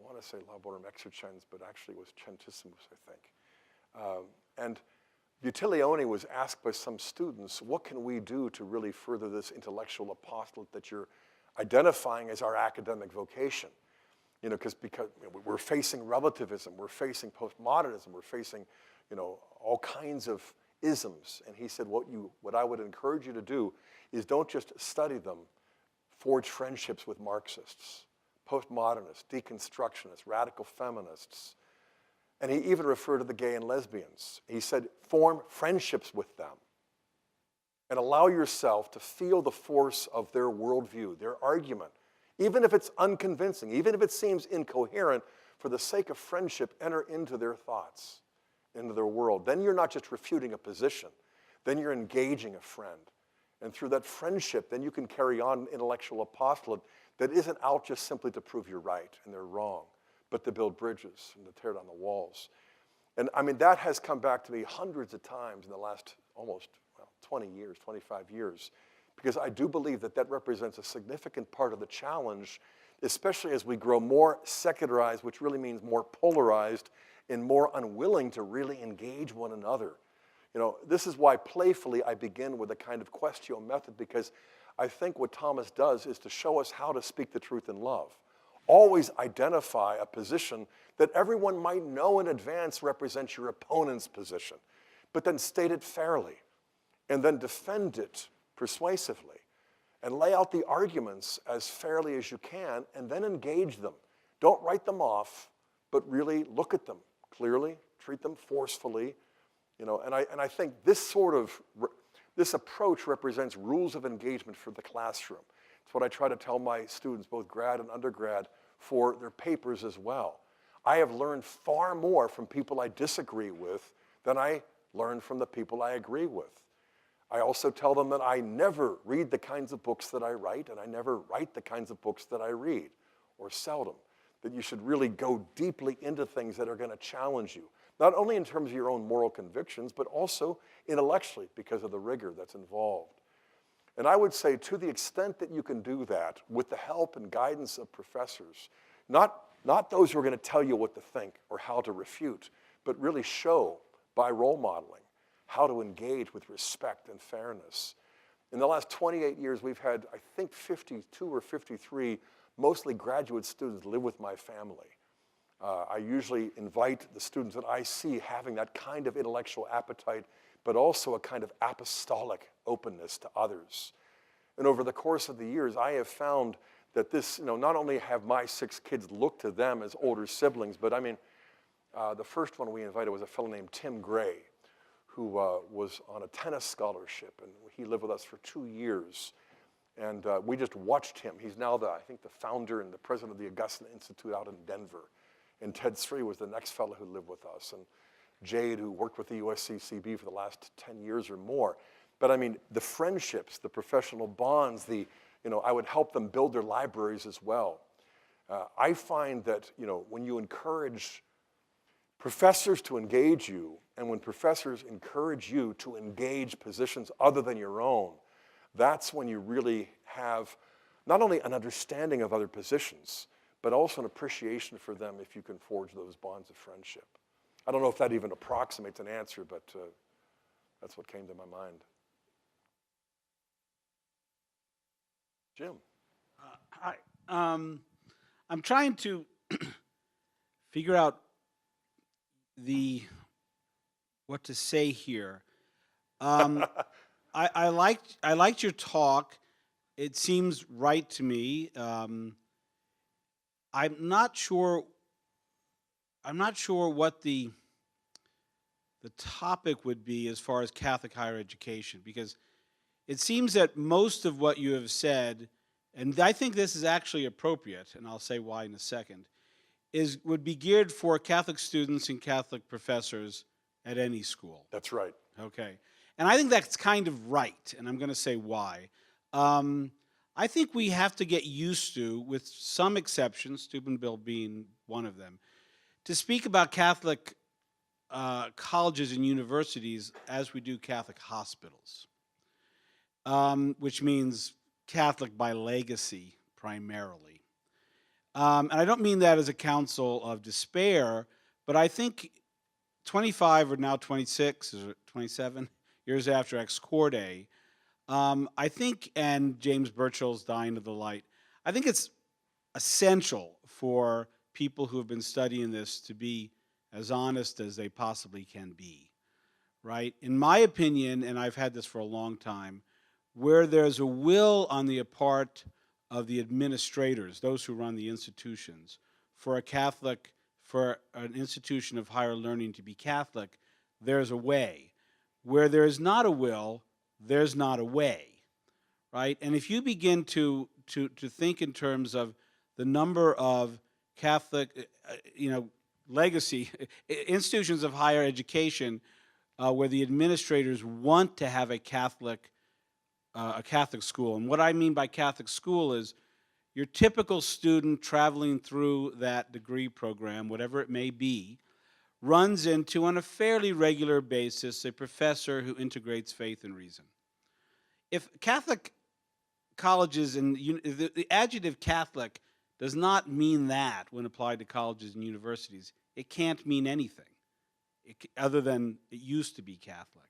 want to say Laborum Exercens, but actually it was Centissimus, I think. And Buttiglione was asked by some students, what can we do to really further this intellectual apostolate that you're identifying as our academic vocation? You know, because we're facing relativism, we're facing postmodernism, we're facing, you know, all kinds of isms. And he said, what I would encourage you to do is don't just study them, forge friendships with Marxists, postmodernists, deconstructionists, radical feminists. And he even referred to the gay and lesbians. He said, form friendships with them and allow yourself to feel the force of their worldview, their argument. Even if it's unconvincing, even if it seems incoherent, for the sake of friendship, enter into their thoughts, into their world. Then you're not just refuting a position. Then you're engaging a friend. And through that friendship, then you can carry on intellectual apostolate that isn't out just simply to prove you're right and they're wrong, but to build bridges and to tear down the walls. And I mean, that has come back to me hundreds of times in the last almost 20 years, 25 years, because I do believe that that represents a significant part of the challenge especially as we grow more secularized, which really means more polarized and more unwilling to really engage one another. You know, this is why playfully I begin with a kind of quaestio method, because I think what Thomas does is to show us how to speak the truth in love. Always identify a position that everyone might know in advance represents your opponent's position, but then state it fairly, and then defend it persuasively, and lay out the arguments as fairly as you can, and then engage them. Don't write them off, but really look at them clearly, treat them forcefully, you know, and I think this this approach represents rules of engagement for the classroom. It's what I try to tell my students, both grad and undergrad, for their papers as well. I have learned far more from people I disagree with than I learned from the people I agree with. I also tell them that I never read the kinds of books that I write, and I never write the kinds of books that I read, or seldom. That you should really go deeply into things that are going to challenge you, not only in terms of your own moral convictions, but also intellectually because of the rigor that's involved. And I would say, to the extent that you can do that with the help and guidance of professors, not those who are going to tell you what to think or how to refute, but really show by role modeling how to engage with respect and fairness. In the last 28 years, we've had, I think, 52 or 53 mostly graduate students live with my family. I usually invite the students that I see having that kind of intellectual appetite, but also a kind of apostolic openness to others. And over the course of the years, I have found that this, you know, not only have my 6 kids look to them as older siblings, but I mean, the first one we invited was a fellow named Tim Gray, who was on a tennis scholarship, and he lived with us for 2 years. And we just watched him. He's now, I think, the founder and the president of the Augustine Institute out in Denver. And Ted Sri was the next fellow who lived with us. And Jade, who worked with the USCCB for the last 10 years or more. But I mean, the friendships, the professional bonds, I would help them build their libraries as well. I find that, when you encourage professors to engage you, and when professors encourage you to engage positions other than your own, that's when you really have not only an understanding of other positions, but also an appreciation for them if you can forge those bonds of friendship. I don't know if that even approximates an answer, but that's what came to my mind. Jim. Hi. I'm trying to figure out what to say here. I liked your talk. It seems right to me. I'm not sure what the topic would be as far as Catholic higher education, because it seems that most of what you have said, and I think this is actually appropriate, and I'll say why in a second, would be geared for Catholic students and Catholic professors at any school. That's right. Okay. And I think that's kind of right, and I'm going to say why. I think we have to get used to, with some exceptions, Steubenville being one of them, to speak about Catholic colleges and universities as we do Catholic hospitals, which means Catholic by legacy primarily. And I don't mean that as a counsel of despair, but I think 25 or now 26 or 27 years after Ex Corde, I think, and James Burchell's Dying of the Light, I think it's essential for people who have been studying this to be as honest as they possibly can be, right? In my opinion, and I've had this for a long time, where there's a will on the part of the administrators, those who run the institutions, for an institution of higher learning to be Catholic, there's a way. Where there is not a will, there's not a way, right? And if you begin to think in terms of the number of Catholic, legacy institutions of higher education, where the administrators want to have a Catholic school, and what I mean by Catholic school is your typical student traveling through that degree program, whatever it may be, runs into, on a fairly regular basis, a professor who integrates faith and reason. If Catholic colleges, and the adjective Catholic does not mean that when applied to colleges and universities. It can't mean anything other than it used to be Catholic.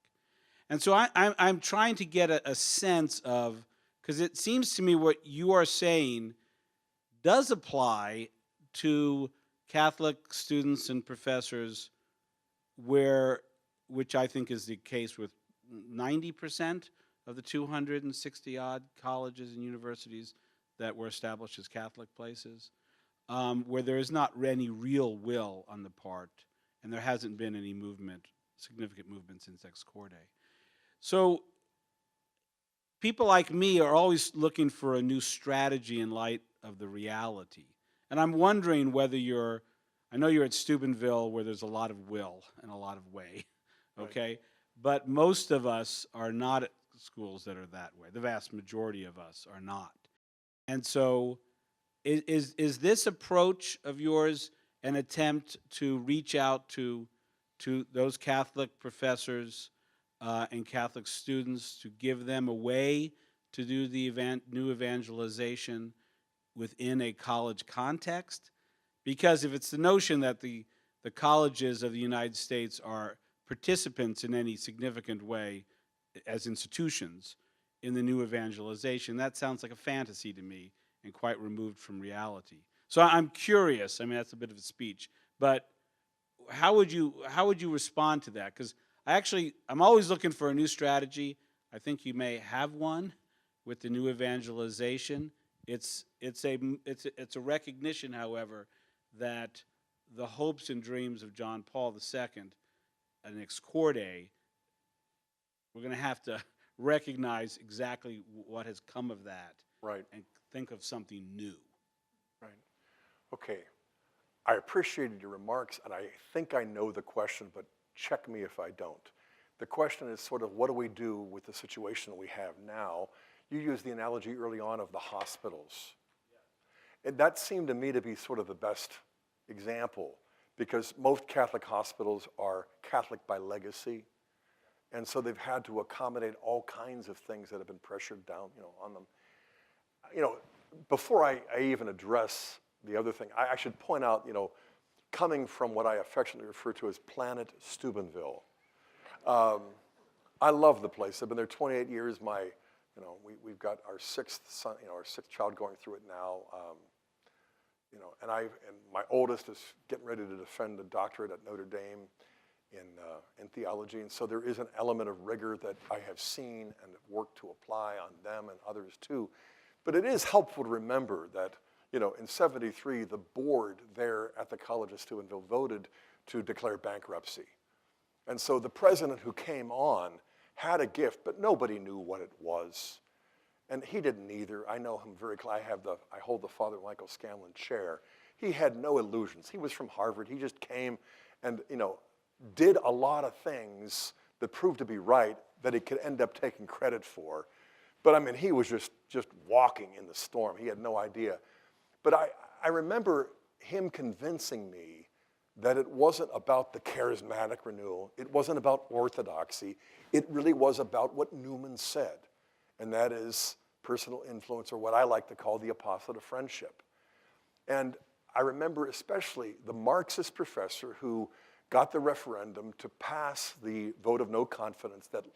And so I'm trying to get a sense of, because it seems to me what you are saying does apply to Catholic students and professors which I think is the case with 90% of the 260 odd colleges and universities that were established as Catholic places, where there is not any real will on the part, and there hasn't been any significant movement since Ex Corde. So people like me are always looking for a new strategy in light of the reality. And I'm wondering whether I know you're at Steubenville where there's a lot of will and a lot of way, okay? Right. But most of us are not at schools that are that way. The vast majority of us are not. And so is this approach of yours an attempt to reach out to those Catholic professors and Catholic students to give them a way to do the new evangelization within a college context? Because if it's the notion that the colleges of the United States are participants in any significant way as institutions in the new evangelization, that sounds like a fantasy to me and quite removed from reality. So I'm curious, I mean, that's a bit of a speech, but how would you respond to that? Because I'm always looking for a new strategy. I think you may have one with the new evangelization. It's a recognition, however, that the hopes and dreams of John Paul II and Ex Corde, we're going to have to recognize exactly what has come of that, Right. and think of something new. Right. Okay. I appreciated your remarks, and I think I know the question, but check me if I don't. The question is sort of, what do we do with the situation we have now? You used the analogy early on of the hospitals. Yeah. And that seemed to me to be sort of the best example, because most Catholic hospitals are Catholic by legacy, and so they've had to accommodate all kinds of things that have been pressured down, on them. Before I even address the other thing, I should point out, coming from what I affectionately refer to as Planet Steubenville, I love the place. I've been there 28 years. We've got our sixth son, our sixth child going through it now. And my oldest is getting ready to defend a doctorate at Notre Dame in theology, and so there is an element of rigor that I have seen and have worked to apply on them and others too. But it is helpful to remember that, in '73, the board there at the College of Steubenville voted to declare bankruptcy. And so the president who came on had a gift, but nobody knew what it was. And he didn't either. I know him very close. I hold the Father Michael Scanlan chair. He had no illusions. He was from Harvard. He just came and, did a lot of things that proved to be right that he could end up taking credit for. But I mean, he was just walking in the storm. He had no idea. But I remember him convincing me that it wasn't about the charismatic renewal. It wasn't about orthodoxy. It really was about what Newman said, and that is personal influence, or what I like to call the apostolate of friendship. And I remember especially the Marxist professor who got the referendum to pass the vote of no confidence that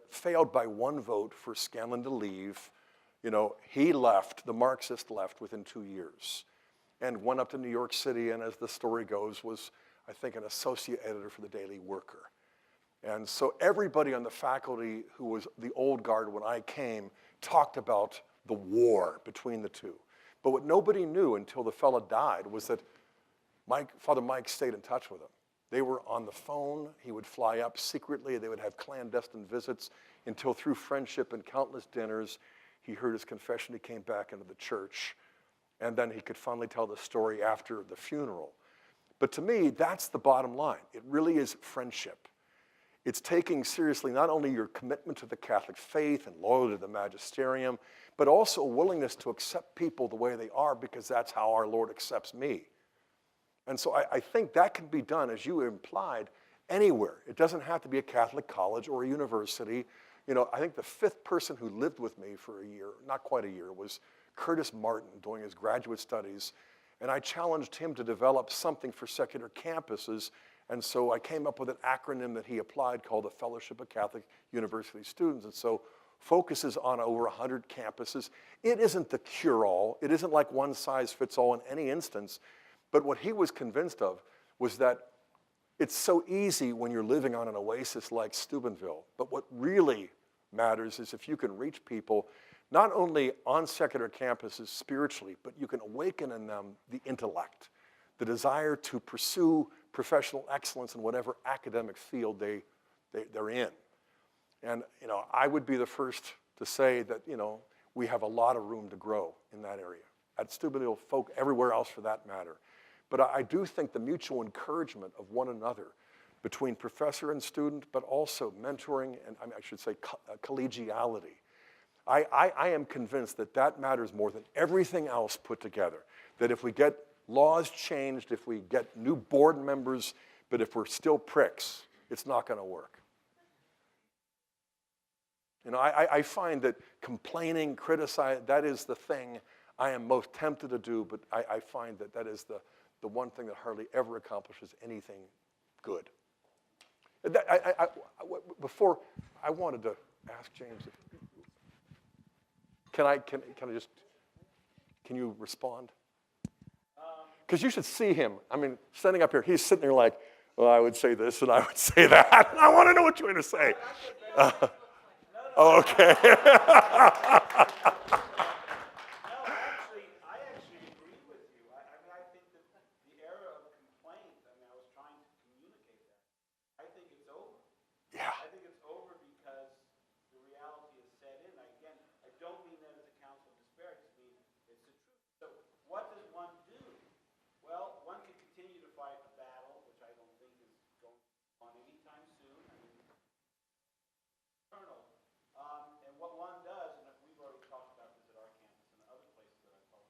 failed by one vote for Scanlan to leave. He left, the Marxist left within 2 years and went up to New York City, and as the story goes, was, I think, an associate editor for the Daily Worker. And so everybody on the faculty who was the old guard when I came talked about the war between the two. But what nobody knew until the fella died was that Father Mike stayed in touch with him. They were on the phone. He would fly up secretly. They would have clandestine visits until, through friendship and countless dinners, he heard his confession. He came back into the church. And then he could finally tell the story after the funeral. But to me, that's the bottom line. It really is friendship. It's taking seriously not only your commitment to the Catholic faith and loyalty to the magisterium, but also a willingness to accept people the way they are, because that's how our Lord accepts me. And so I think that can be done, as you implied, anywhere. It doesn't have to be a Catholic college or a university. I think the fifth person who lived with me for a year, not quite a year, was Curtis Martin doing his graduate studies, and I challenged him to develop something for secular campuses, and so I came up with an acronym that he applied called the Fellowship of Catholic University Students, and so focuses on over 100 campuses. It isn't the cure-all. It isn't like one size fits all in any instance, but what he was convinced of was that it's so easy when you're living on an oasis like Steubenville, but what really matters is if you can reach people not only on secular campuses spiritually, but you can awaken in them the intellect, the desire to pursue professional excellence in whatever academic field they're in. And I would be the first to say that we have a lot of room to grow in that area. At Steubenville, folk everywhere else for that matter. But I do think the mutual encouragement of one another between professor and student, but also mentoring and I should say collegiality. I am convinced that that matters more than everything else put together. That if we get laws changed, if we get new board members, but if we're still pricks, it's not going to work. I find that complaining, criticizing, that is the thing I am most tempted to do, but I find that that is the one thing that hardly ever accomplishes anything good. Before, I wanted to ask James, can you respond? Because you should see him. I mean, standing up here, he's sitting there like, well, I would say this and I would say that. And I want to know what you're going to say. Oh, okay. I actually agree with you. I think that the era of complaint, I was trying to communicate that. I think it's over. Yeah. I think it's over because the reality is set in. Again, I don't mean that as a counsel of despair. I just mean it's the truth. So what does one do? Well, one can continue to fight a battle, which I don't think is going on anytime soon. Eternal. And what one does, and we've already talked about this at our campus and other places that I've talked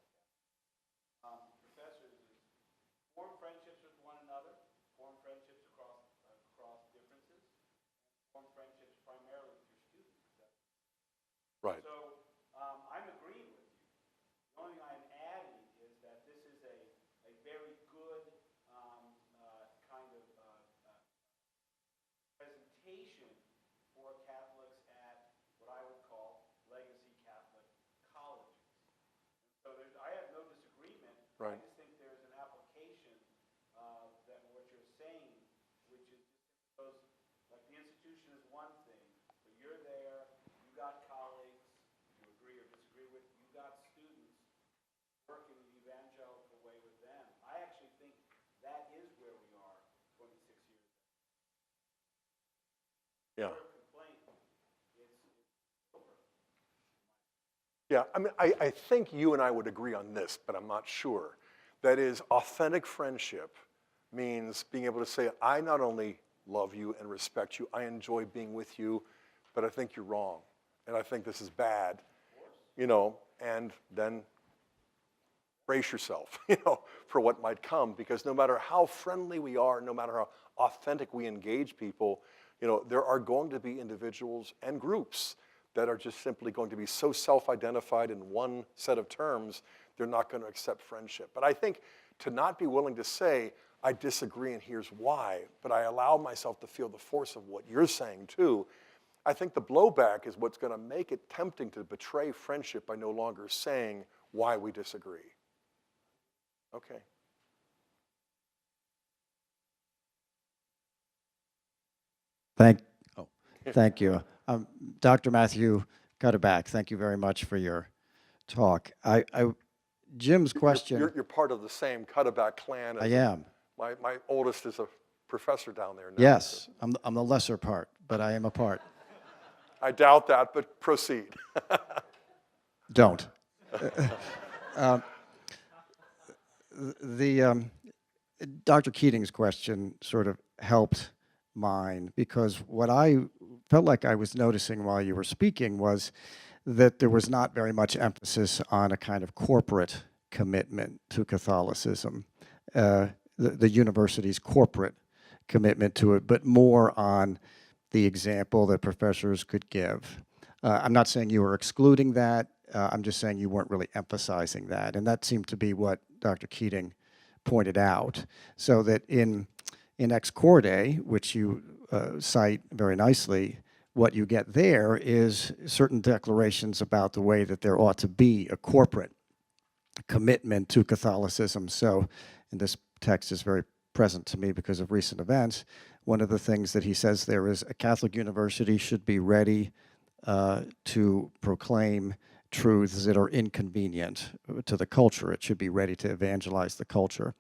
about, professors form friendships with one another, form friendships across differences, form friendships primarily with your students. Right. So I'm agreeing with you. The only thing I'm adding is that this is a very good kind of presentation for Catholics at what I would call legacy Catholic colleges. So I have no disagreement. Right. I just think there's an application that what you're saying, which is those, like the institution is one thing, but you're there, you got colleagues, you agree or disagree with, you got students working the evangelical way with them. I actually think that is where we are 26 years ago. Yeah. Complaint, it's over. Yeah, I mean, I think you and I would agree on this, but I'm not sure. That is, authentic friendship means being able to say, I not only love you and respect you, I enjoy being with you, but I think you're wrong, and I think this is bad, and then brace yourself, for what might come, because no matter how friendly we are, no matter how authentic we engage people, there are going to be individuals and groups that are just simply going to be so self-identified in one set of terms, they're not going to accept friendship. But I think to not be willing to say, I disagree and here's why, but I allow myself to feel the force of what you're saying too, I think the blowback is what's going to make it tempting to betray friendship by no longer saying why we disagree. Okay. Thank you. Dr. Matthew Cutterback, thank you very much for your talk. Jim's question. You're part of the same Cutterback clan. I am. My oldest is a professor down there now. Yes, I'm the lesser part, but I am a part. I doubt that, but proceed. Don't. Dr. Keating's question sort of helped mine, because what I felt like I was noticing while you were speaking was that there was not very much emphasis on a kind of corporate commitment to Catholicism, the university's corporate commitment to it, but more on the example that professors could give. I'm not saying you were excluding that. I'm just saying you weren't really emphasizing that. And that seemed to be what Dr. Keating pointed out. So that in Ex Corde, which you cite very nicely, what you get there is certain declarations about the way that there ought to be a corporate commitment to Catholicism. So, and this text is very present to me because of recent events, one of the things that he says there is a Catholic university should be ready to proclaim truths that are inconvenient to the culture. It should be ready to evangelize the culture.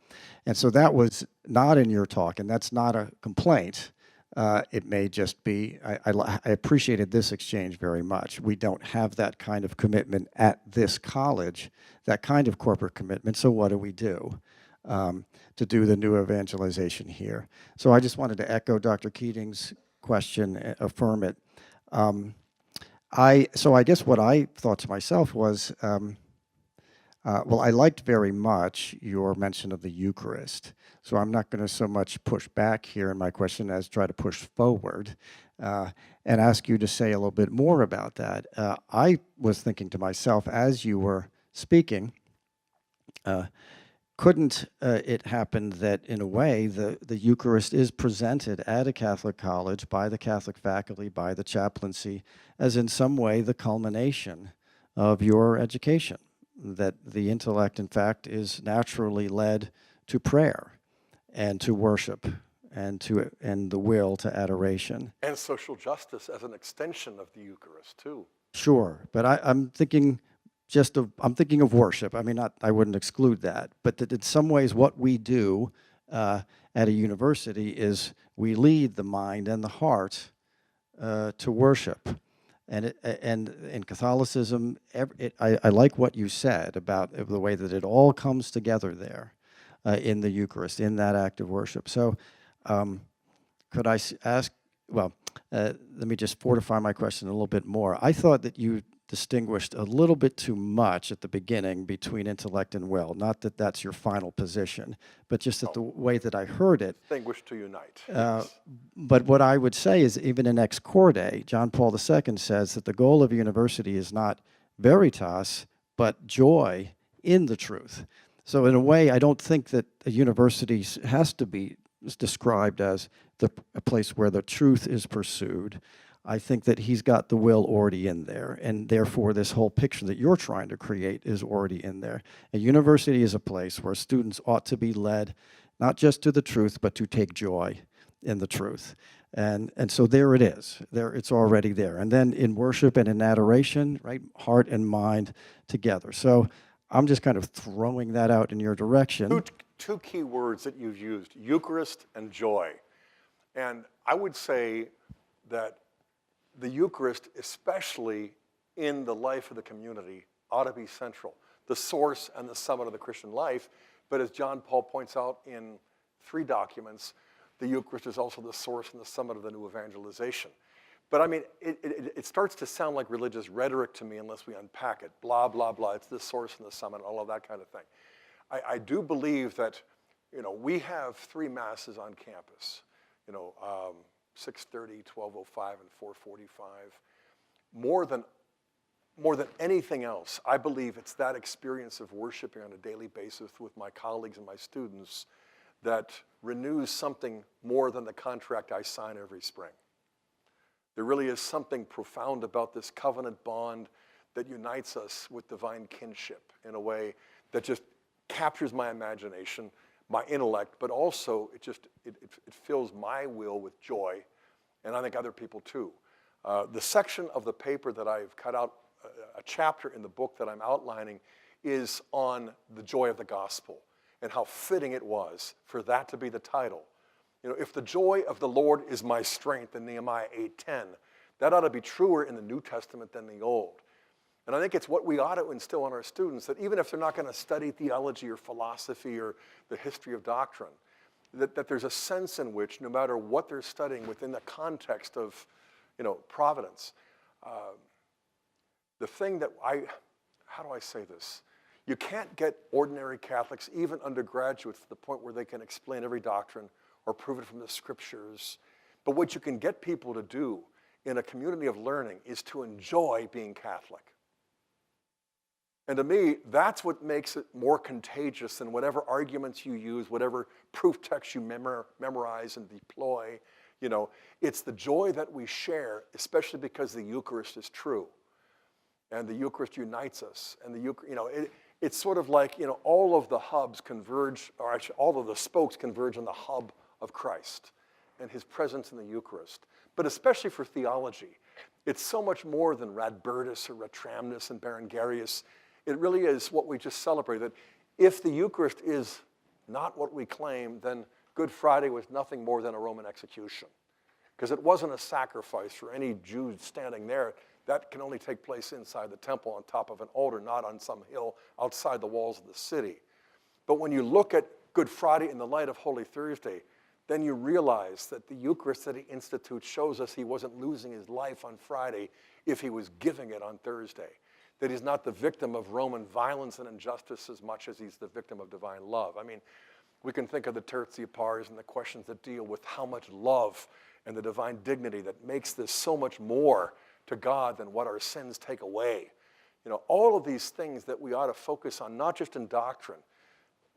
And so that was not in your talk, and that's not a complaint. It may just be, I appreciated this exchange very much. We don't have that kind of commitment at this college, that kind of corporate commitment, so what do we do to do the new evangelization here? So I just wanted to echo Dr. Keating's question, affirm it. So I guess what I thought to myself was, well, I liked very much your mention of the Eucharist. So I'm not going to so much push back here in my question as try to push forward and ask you to say a little bit more about that. I was thinking to myself as you were speaking, couldn't it happen that in a way the Eucharist is presented at a Catholic college by the Catholic faculty, by the chaplaincy, as in some way the culmination of your education? That the intellect, in fact, is naturally led to prayer and to worship and the will to adoration. And social justice as an extension of the Eucharist, too. Sure, but I'm thinking of worship. I mean, I wouldn't exclude that, but that in some ways what we do at a university is we lead the mind and the heart to worship. And in Catholicism, I like what you said about the way that it all comes together there in the Eucharist, in that act of worship. So could I ask, well, let me just fortify my question a little bit more. I thought that you distinguished a little bit too much at the beginning between intellect and will. Not that that's your final position, but just that the way that I heard it. Distinguished to unite. Yes. But what I would say is even in Ex Corde, John Paul II says that the goal of a university is not veritas, but joy in the truth. So in a way, I don't think that a university has to be described as a place where the truth is pursued. I think that he's got the will already in there, and therefore this whole picture that you're trying to create is already in there. A university is a place where students ought to be led not just to the truth, but to take joy in the truth. And so there it is. There, it's already there. And then in worship and in adoration, right, heart and mind together. So I'm just kind of throwing that out in your direction. Two key words that you've used, Eucharist and joy. And I would say that the Eucharist, especially in the life of the community, ought to be central, the source and the summit of the Christian life. But as John Paul points out in 3 documents, the Eucharist is also the source and the summit of the new evangelization. But I mean, it starts to sound like religious rhetoric to me unless we unpack it. Blah, blah, blah. It's the source and the summit, all of that kind of thing. I do believe that, we have 3 masses on campus. 6:30, 12:05, and 4:45. More than anything else, I believe it's that experience of worshiping on a daily basis with my colleagues and my students that renews something more than the contract I sign every spring. There really is something profound about this covenant bond that unites us with divine kinship in a way that just captures my imagination, my intellect, but also it fills my will with joy, and I think other people too. The section of the paper that I've cut out, a chapter in the book that I'm outlining, is on the joy of the gospel and how fitting it was for that to be the title. If the joy of the Lord is my strength in Nehemiah 8:10, that ought to be truer in the New Testament than the Old. And I think it's what we ought to instill in our students, that even if they're not going to study theology or philosophy or the history of doctrine, that there's a sense in which, no matter what they're studying within the context of, Providence, the thing that how do I say this? You can't get ordinary Catholics, even undergraduates, to the point where they can explain every doctrine or prove it from the scriptures. But what you can get people to do in a community of learning is to enjoy being Catholic. And to me, that's what makes it more contagious than whatever arguments you use, whatever proof text you memorize and deploy. You know, it's the joy that we share, especially because the Eucharist is true. And the Eucharist unites us. And the Eucharist, you know, it's sort of like, you know, all of the hubs converge, or actually all of the spokes converge on the hub of Christ and his presence in the Eucharist. But especially for theology, it's so much more than Radbertus or Ratramnus and Berengarius. It really is what we just celebrated. If the Eucharist is not what we claim, then Good Friday was nothing more than a Roman execution. Because it wasn't a sacrifice for any Jew standing there. That can only take place inside the temple on top of an altar, not on some hill outside the walls of the city. But when you look at Good Friday in the light of Holy Thursday, then you realize that the Eucharist that he institutes shows us he wasn't losing his life on Friday if he was giving it on Thursday. That he's not the victim of Roman violence and injustice as much as he's the victim of divine love. I mean, we can think of the tertiapars and the questions that deal with how much love and the divine dignity that makes this so much more to God than what our sins take away. You know, all of these things that we ought to focus on, not just in doctrine,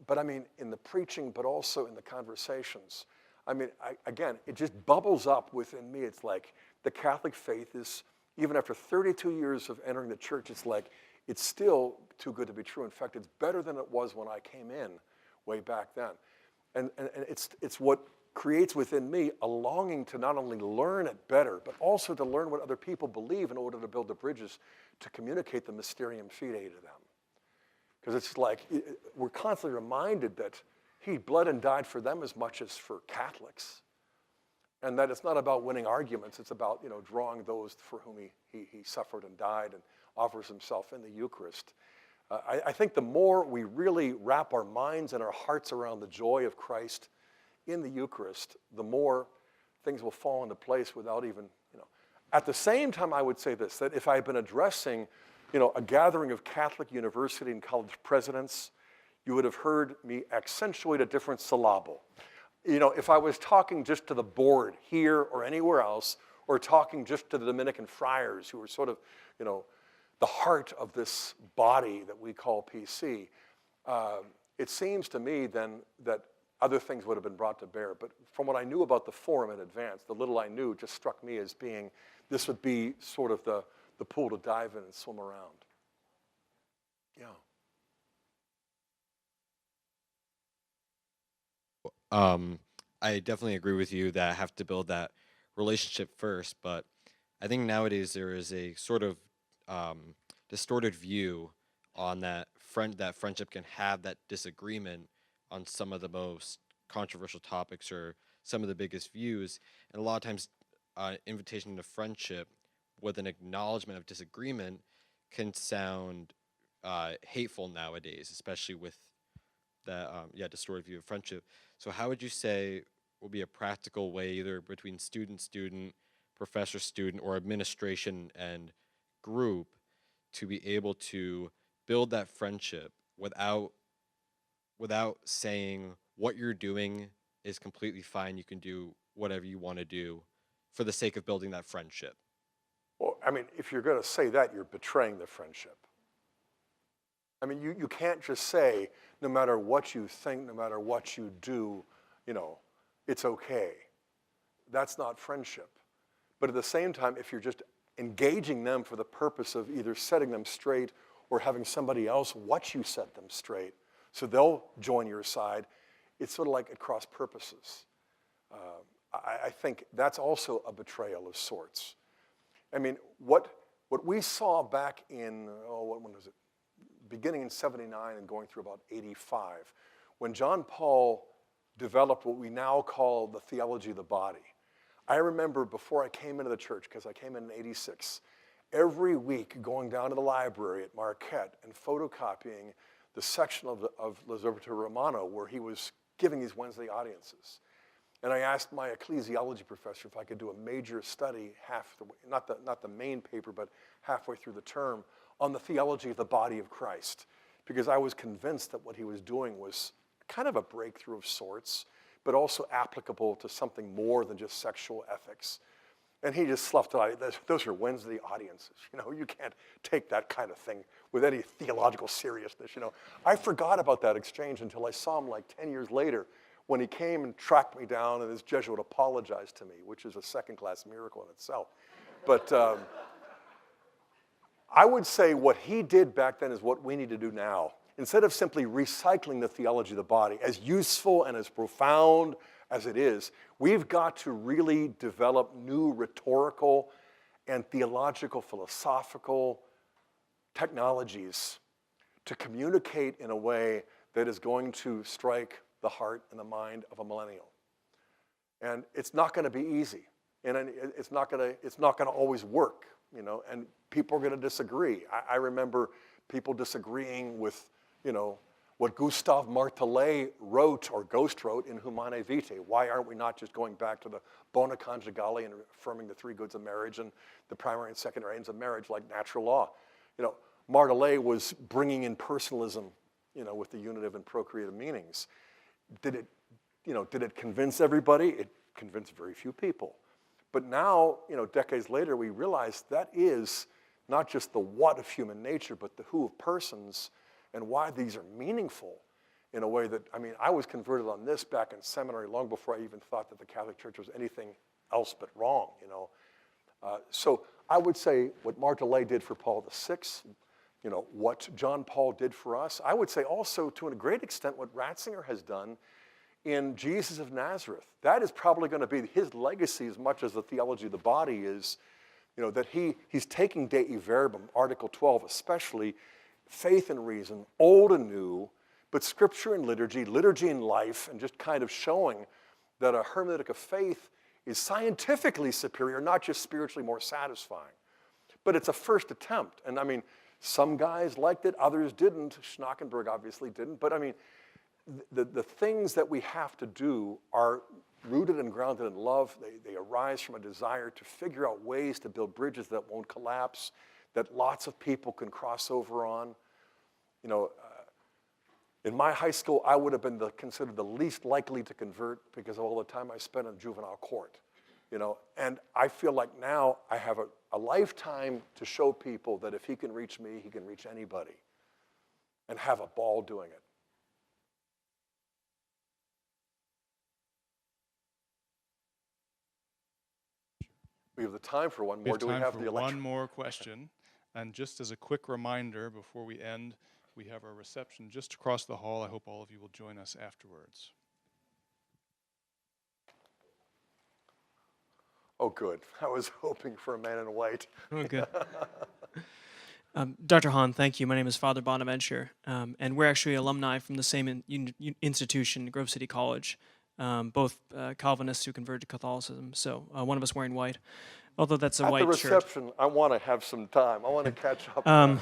but I mean in the preaching, but also in the conversations. I mean, again, it just bubbles up within me. It's like the Catholic faith is, even after 32 years of entering the church, it's like, it's still too good to be true. In fact, it's better than it was when I came in way back then. And it's what creates within me a longing to not only learn it better, but also to learn what other people believe in order to build the bridges to communicate the Mysterium Fidei to them. Because it's like, we're constantly reminded that he bled and died for them as much as for Catholics. And that it's not about winning arguments, it's about, you know, drawing those for whom he suffered and died and offers himself in the Eucharist. I think the more we really wrap our minds and our hearts around the joy of Christ in the Eucharist, the more things will fall into place without even, you know. At the same time, I would say this, that if I had been addressing, you know, a gathering of Catholic university and college presidents, you would have heard me accentuate a different syllable. You know, if I was talking just to the board here or anywhere else, or talking just to the Dominican friars who were sort of, you know, the heart of this body that we call PC, it seems to me then that other things would have been brought to bear. But from what I knew about the forum in advance, the little I knew just struck me as being, this would be sort of the pool to dive in and swim around. Yeah. I definitely agree with you that I have to build that relationship first, but I think nowadays there is a sort of distorted view on that friendship can have that disagreement on some of the most controversial topics or some of the biggest views, and a lot of times invitation to friendship with an acknowledgement of disagreement can sound hateful nowadays, especially with that distorted view of friendship. So how would you say will be a practical way, either between student, professor-student, or administration and group, to be able to build that friendship without saying what you're doing is completely fine, you can do whatever you want to do for the sake of building that friendship? Well, I mean, if you're going to say that, you're betraying the friendship. I mean, you can't just say, no matter what you think, no matter what you do, you know, it's okay. That's not friendship. But at the same time, if you're just engaging them for the purpose of either setting them straight or having somebody else watch you set them straight so they'll join your side, it's sort of like at cross purposes. I think that's also a betrayal of sorts. I mean, what we saw back in, when was it? Beginning in 79 and going through about 85, when John Paul developed what we now call the theology of the body. I remember before I came into the church, because I came in 86, every week going down to the library at Marquette and photocopying the section of L'Observatore Romano where he was giving these Wednesday audiences. And I asked my ecclesiology professor if I could do a major study not the main paper, but halfway through the term, on the theology of the body of Christ, because I was convinced that what he was doing was kind of a breakthrough of sorts, but also applicable to something more than just sexual ethics. And he just sloughed it out. Those are Wednesday audiences. You can't take that kind of thing with any theological seriousness. I forgot about that exchange until I saw him like 10 years later when he came and tracked me down and this Jesuit apologized to me, which is a second-class miracle in itself. But I would say what he did back then is what we need to do now. Instead of simply recycling the theology of the body, as useful and as profound as it is, we've got to really develop new rhetorical and theological, philosophical technologies to communicate in a way that is going to strike the heart and the mind of a millennial. And it's not going to be easy, and it's not going to always work, and people are going to disagree. I remember people disagreeing with, what Gustave Martelet wrote or Ghost wrote in Humanae Vitae. Why aren't we not just going back to the bona conjugale and affirming the three goods of marriage and the primary and secondary aims of marriage like natural law? Martelet was bringing in personalism, with the unitive and procreative meanings. Did it convince everybody? It convinced very few people. But now, decades later, we realize that is not just the what of human nature, but the who of persons, and why these are meaningful in a way that, I was converted on this back in seminary long before I even thought that the Catholic Church was anything else but wrong, So I would say what Martelet did for Paul VI, what John Paul did for us. I would say also, to a great extent, what Ratzinger has done in Jesus of Nazareth. That is probably going to be his legacy as much as the theology of the body is, that he's taking Dei Verbum, Article 12 especially, faith and reason, old and new, but scripture and liturgy and life, and just kind of showing that a hermeneutic of faith is scientifically superior, not just spiritually more satisfying. But it's a first attempt. And some guys liked it, others didn't. Schnackenberg obviously didn't. But the things that we have to do are rooted and grounded in love. They arise from a desire to figure out ways to build bridges that won't collapse, that lots of people can cross over on. In my high school, I would have been considered the least likely to convert because of all the time I spent in juvenile court. And I feel like now I have a lifetime to show people that if he can reach me, he can reach anybody, and have a ball doing it. We have the time for one more. Do we have the election? One more question. And just as a quick reminder before we end, we have our reception just across the hall. I hope all of you will join us afterwards. Oh, good. I was hoping for a man in white. Oh, good. Dr. Hahn, thank you. My name is Father Bonaventure, and we're actually alumni from the same institution, Grove City College, both Calvinists who converted to Catholicism. So one of us wearing white, although that's a white shirt. At the reception, I want to have some time. I want to catch up.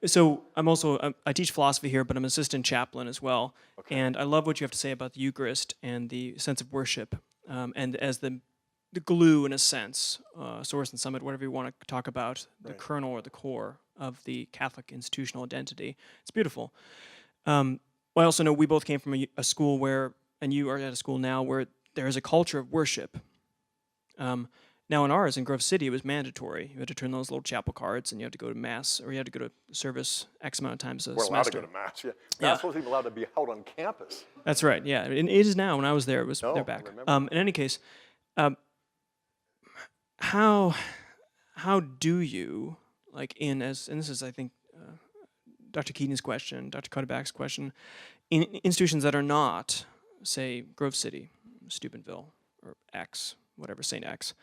So I teach philosophy here, but I'm an assistant chaplain as well. Okay. And I love what you have to say about the Eucharist and the sense of worship, and as the glue, in a sense, source and summit, whatever you want to talk about, the kernel or the core of the Catholic institutional identity. It's beautiful. I also know we both came from a school where, and you are at a school now, where there is a culture of worship. Now in ours, in Grove City, it was mandatory. You had to turn those little chapel cards, and you had to go to Mass, or you had to go to service X amount of times a semester. We're allowed to go to Mass, yeah. Mass wasn't even allowed to be held on campus. That's right, yeah. And it is now. When I was there, it was they're back. In any case, how do you, and this is, I think, Dr. Keating's question, Dr. Cuddeback's question, in institutions that are not, say, Grove City, Steubenville, or X, whatever, St. X,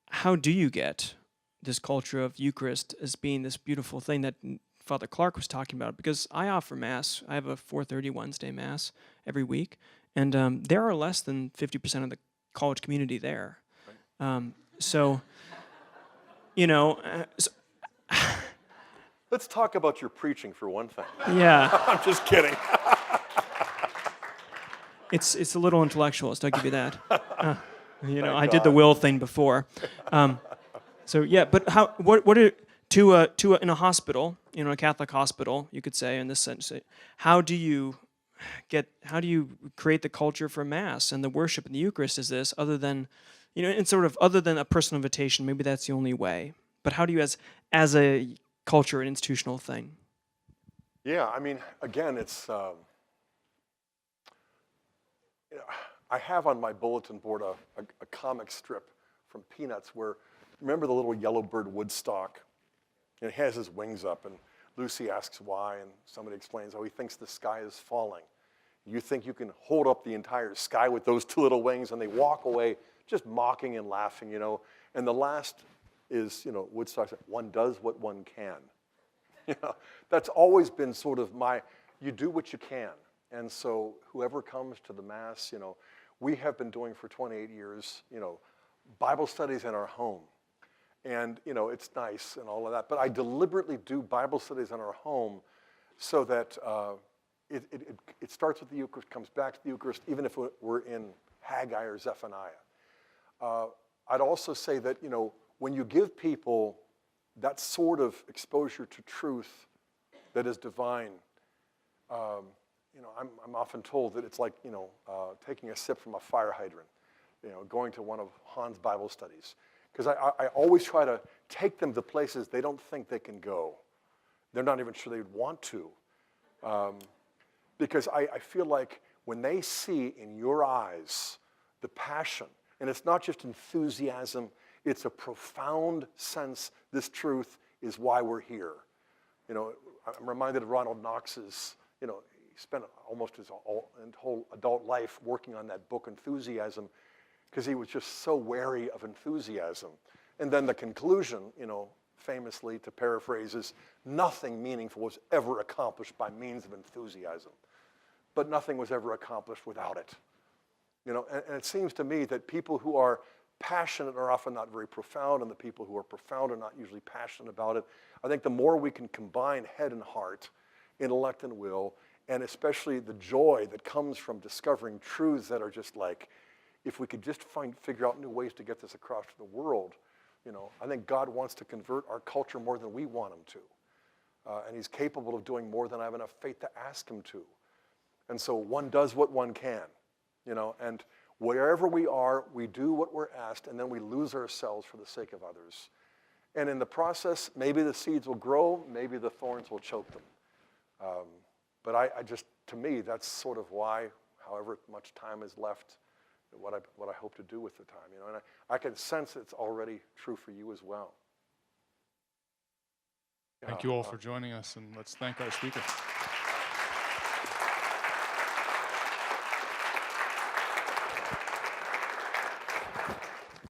how do you get this culture of Eucharist as being this beautiful thing that Father Clark was talking about? Because I offer Mass. I have a 4:30 Wednesday Mass every week, and there are less than 50% of the college community there. So, Let's talk about your preaching for one thing. Yeah. I'm just kidding. It's a little intellectualist, I'll give you that. I did the will thing before. So yeah, but what are in a hospital, a Catholic hospital, you could say in this sense, how do you create the culture for Mass and the worship and the Eucharist is this, other than and sort of other than a personal invitation, maybe that's the only way. But how do you, as a culture, an institutional thing? Yeah, I mean, again, it's, I have on my bulletin board a comic strip from Peanuts where, remember the little yellow bird Woodstock? And he has his wings up, and Lucy asks why, and somebody explains, oh, he thinks the sky is falling. You think you can hold up the entire sky with those two little wings, and they walk away just mocking and laughing, And the last is, Woodstock said, one does what one can. That's always been sort of you do what you can. And so whoever comes to the Mass, we have been doing for 28 years, Bible studies in our home. And, it's nice and all of that. But I deliberately do Bible studies in our home so that it starts with the Eucharist, comes back to the Eucharist, even if we're in Haggai or Zephaniah. I'd also say that, when you give people that sort of exposure to truth that is divine, I'm often told that it's like, taking a sip from a fire hydrant, going to one of Hahn's Bible studies. Because I always try to take them to places they don't think they can go. They're not even sure they'd want to. Because I feel like when they see in your eyes the passion, and it's not just enthusiasm, it's a profound sense this truth is why we're here. I'm reminded of Ronald Knox's, he spent almost his whole adult life working on that book, Enthusiasm, because he was just so wary of enthusiasm. And then the conclusion, famously, to paraphrase, is nothing meaningful was ever accomplished by means of enthusiasm. But nothing was ever accomplished without it. And it seems to me that people who are passionate are often not very profound, and the people who are profound are not usually passionate about it. I think the more we can combine head and heart, intellect and will, and especially the joy that comes from discovering truths that are just like, if we could just figure out new ways to get this across to the world, I think God wants to convert our culture more than we want him to. And he's capable of doing more than I have enough faith to ask him to. And so one does what one can, and wherever we are, we do what we're asked, and then we lose ourselves for the sake of others. And in the process, maybe the seeds will grow, maybe the thorns will choke them. But I just, to me, that's sort of why, however much time is left, what I hope to do with the time, and I can sense it's already true for you as well. Thank you all for joining us, and let's thank our speaker.